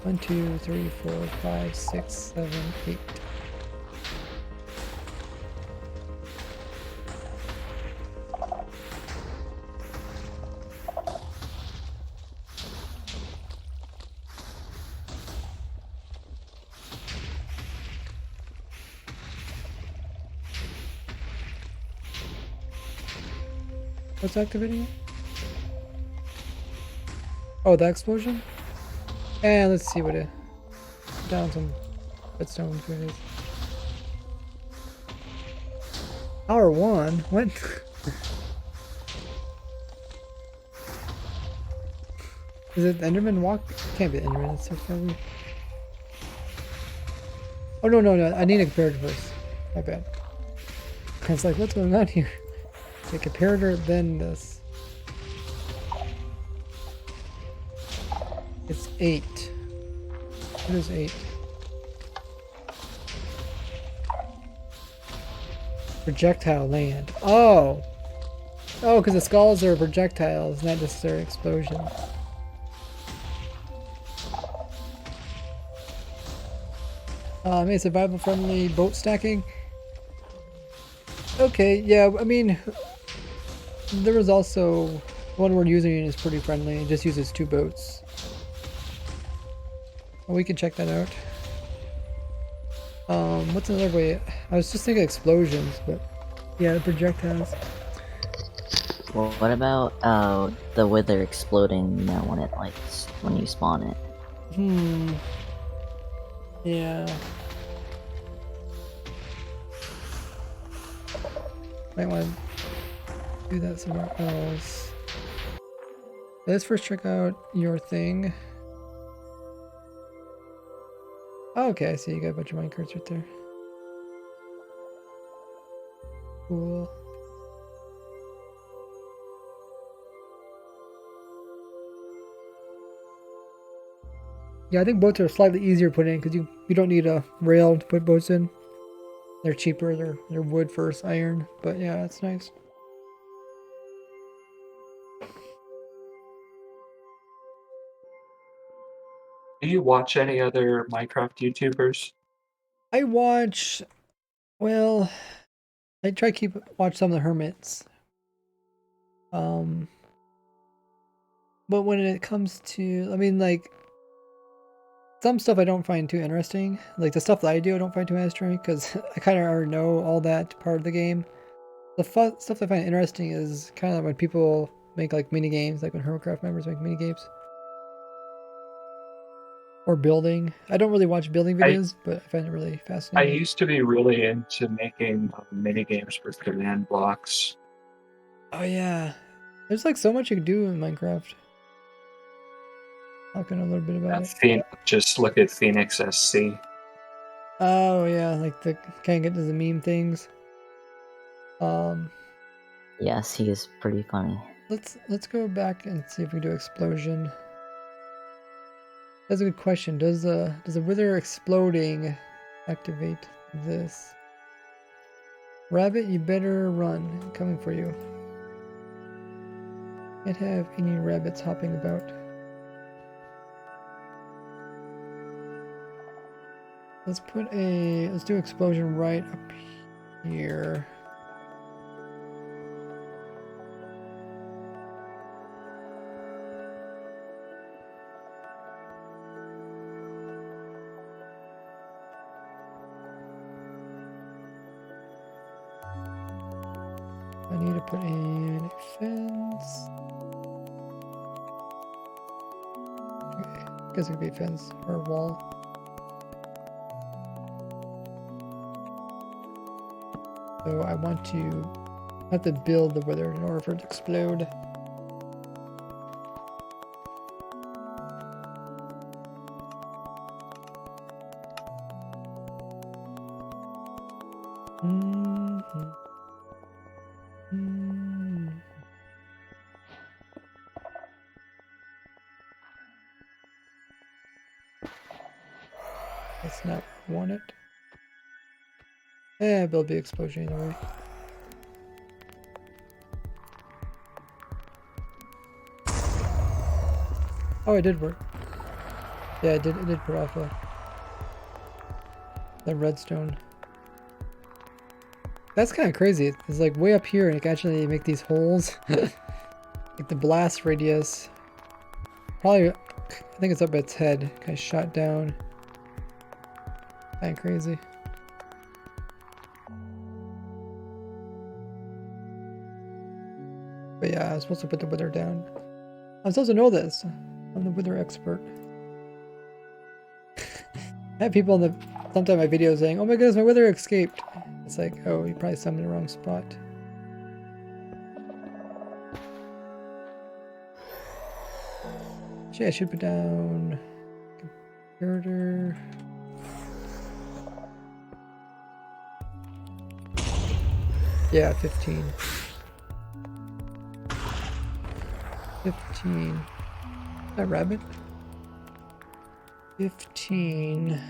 1, 2, 3, 4, 5, 6, 7, 8. What's activating it? Oh, that explosion? And let's see what it... Down some redstone, what it is. Hour 1? What? Is it Enderman walk? Can't be Enderman, it's so friendly. Oh no, no, no, I need a comparator first. My bad. I was like, what's going on here? The comparator, then this. It's 8. What is 8? Projectile land. Oh! Oh, because the skulls are projectiles, not necessarily explosions. Maybe survival friendly boat stacking. Okay, yeah, I mean, there was also one we're using is pretty friendly. It just uses 2 boats. Well, we can check that out. What's another way? I was just thinking explosions, but yeah, the projectiles. Well, what about the wither exploding? You know, when it when you spawn it. Yeah. Might want to do that somewhere else. Let's first check out your thing. Oh, okay, I see you got a bunch of minecarts right there. Cool. Yeah, I think boats are slightly easier to put in because you don't need a rail to put boats in. They're cheaper. They're wood versus iron, but yeah, it's nice. Do you watch any other Minecraft YouTubers? I watch. Well, I try to watch some of the hermits. But when it comes to, I mean, like, some stuff I don't find too interesting. Like the stuff that I do, I don't find too interesting because I kind of already know all that part of the game. The stuff I find interesting is kind of when people make like mini games, like when Hermitcraft members make mini games. Or building. I don't really watch building videos, but I find it really I fascinating. used to be really into making mini games with command blocks. Oh yeah. There's like so much you can do in Minecraft. Talking a little bit about it. Just look at Phoenix SC. Oh yeah, like the can't get to the meme things. Yes, he is pretty funny. Let's go back and see if we do explosion. That's a good question. Does the wither exploding activate this? Rabbit, you better run. I'm coming for you. Can't have any rabbits hopping about. Let's do explosion right up here. I need to put in a fence. Okay, guess it could be a fence or a wall. So I want to have to build the wither in order for it to explode. That's not what I wanted. Yeah, build the explosion either way. Oh, it did work. Yeah, it did put off the redstone. That's kind of crazy. It's like way up here and it can actually make these holes. Like the blast radius. Probably, I think it's up its head. Kind of shot down. Kind of crazy. But yeah, I was supposed to put the wither down. I'm supposed to know this. I'm the wither expert. I have people in the sometimes my videos saying, "Oh my goodness, my wither escaped." It's like, oh, you probably summoned the wrong spot. Actually, I should put down comparator. Yeah, 15. 15. Is that rabbit? 15.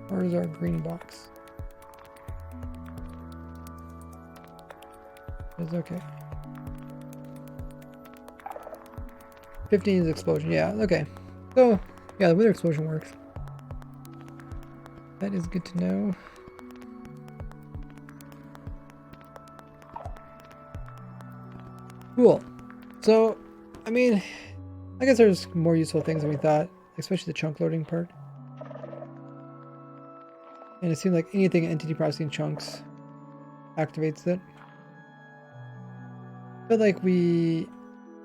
Where's our green box? It's okay. 15 is explosion, yeah, okay. So, yeah, the wither explosion works. That is good to know. Cool. So, I mean, I guess there's more useful things than we thought, especially the chunk loading part. And it seems like anything entity processing chunks activates it. I feel like we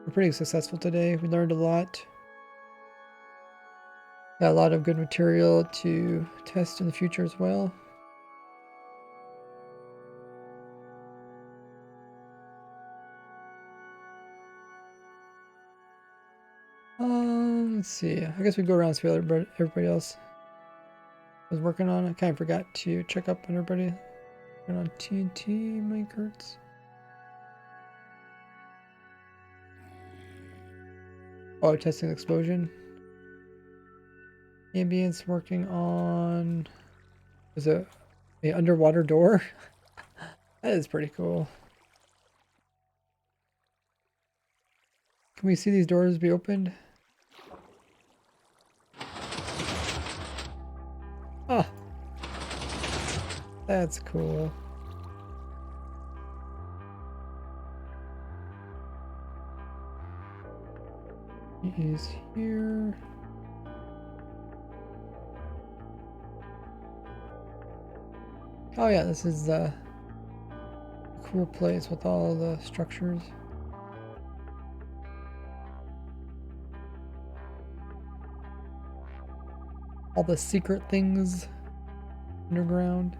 were pretty successful today. We learned a lot. Got a lot of good material to test in the future as well. Let's see. I guess we go around and see what everybody else was working on. I kind of forgot to check up on everybody. Working on TNT minecarts. Oh, testing the explosion. Ambience working on. Is it the underwater door? That is pretty cool. Can we see these doors be opened? Ah, that's cool. He is here. Oh yeah, this is a cool place with all the structures. All the secret things underground.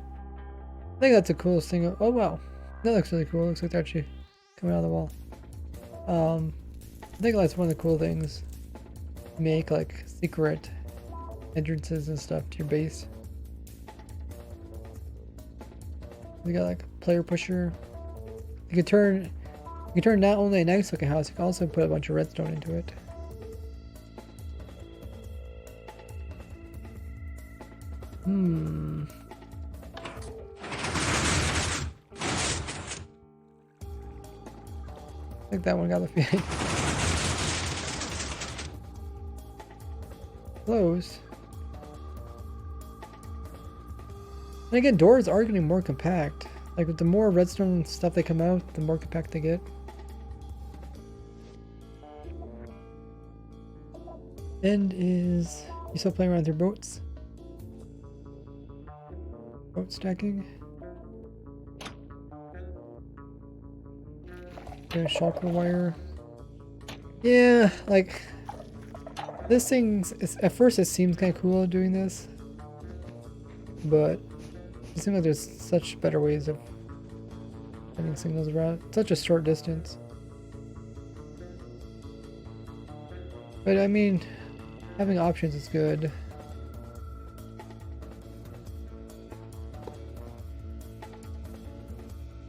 I think that's the coolest thing. Oh wow, that looks really cool. Looks like they're actually coming out of the wall. I think that's one of the cool things. Make like secret entrances and stuff to your base. We got like a player pusher. You can turn not only a nice looking house, you can also put a bunch of redstone into it. I think that one got the feeling. Close. And again, doors are getting more compact. Like with the more redstone stuff they come out, the more compact they get. End is you still playing around with your boats? Boat stacking. There's shulker wire. Yeah, like this thing is, at first it seems kind of cool doing this, but it seems like there's such better ways of sending signals around such a short distance. But I mean, having options is good.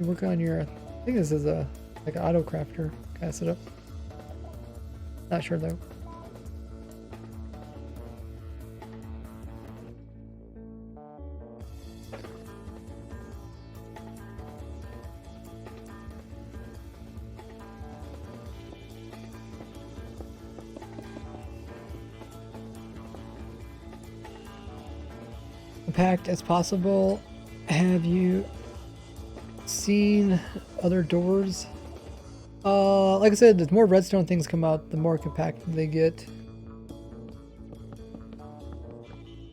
You work on your, I think this is a like an auto crafter kind of setup. Not sure though. Compact as possible. Have you seen other doors? Like I said, the more redstone things come out, the more compact they get.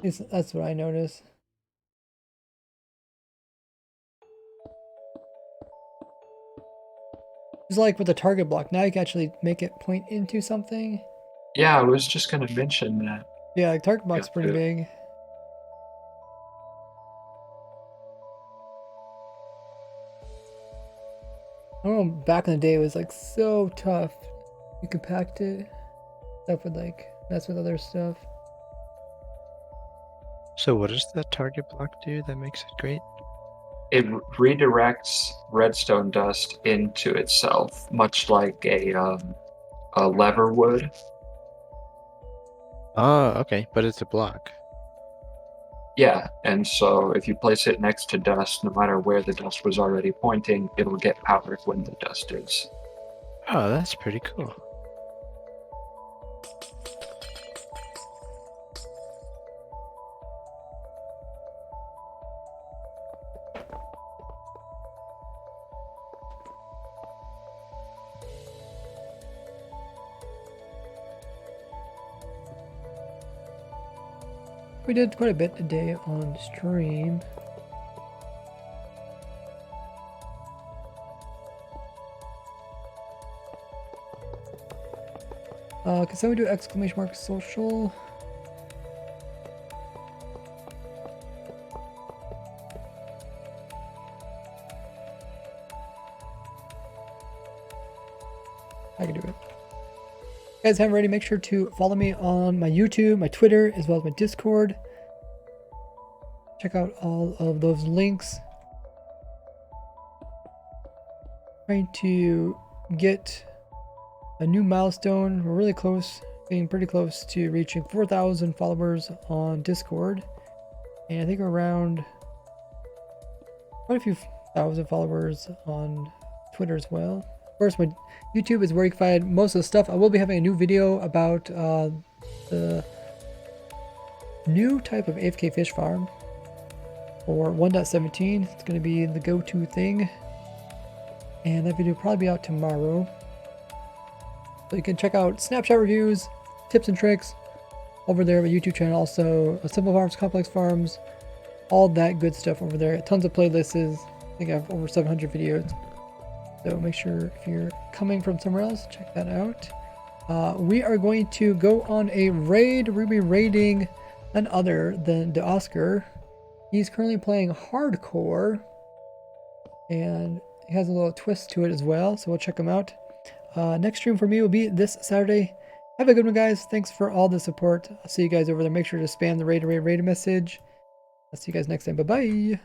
That's what I notice. It's like with the target block. Now you can actually make it point into something. Yeah, I was just gonna mention that. Yeah, like target block's Got pretty to- big. I don't know, back in the day it was like so tough. You compact it. Stuff would like mess with other stuff. So what does that target block do that makes it great? It redirects redstone dust into itself, much like a lever would. Oh, okay, but it's a block. Yeah, and so if you place it next to dust, no matter where the dust was already pointing, it'll get powered when the dust is. Oh, that's pretty cool. We did quite a bit today on stream. Can someone do exclamation mark social? I can do it. If you guys haven't already, make sure to follow me on my YouTube, my Twitter, as well as my Discord. Check out all of those links. Trying to get a new milestone. We're really close, getting pretty close to reaching 4,000 followers on Discord. And I think we're around quite a few thousand followers on Twitter as well. Of course, my YouTube is where you can find most of the stuff. I will be having a new video about the new type of AFK fish farm for 1.17. It's going to be the go-to thing. And that video will probably be out tomorrow. So you can check out Snapshot reviews, tips and tricks over there on my YouTube channel. Also, Simple Farms, Complex Farms, all that good stuff over there. Tons of playlists. I think I have over 700 videos. So make sure if you're coming from somewhere else, check that out. We are going to go on a raid. We'll be raiding none other than the Oscar. He's currently playing hardcore, and he has a little twist to it as well. So we'll check him out. Next stream for me will be this Saturday. Have a good one, guys. Thanks for all the support. I'll see you guys over there. Make sure to spam the raid message. I'll see you guys next time. Bye-bye.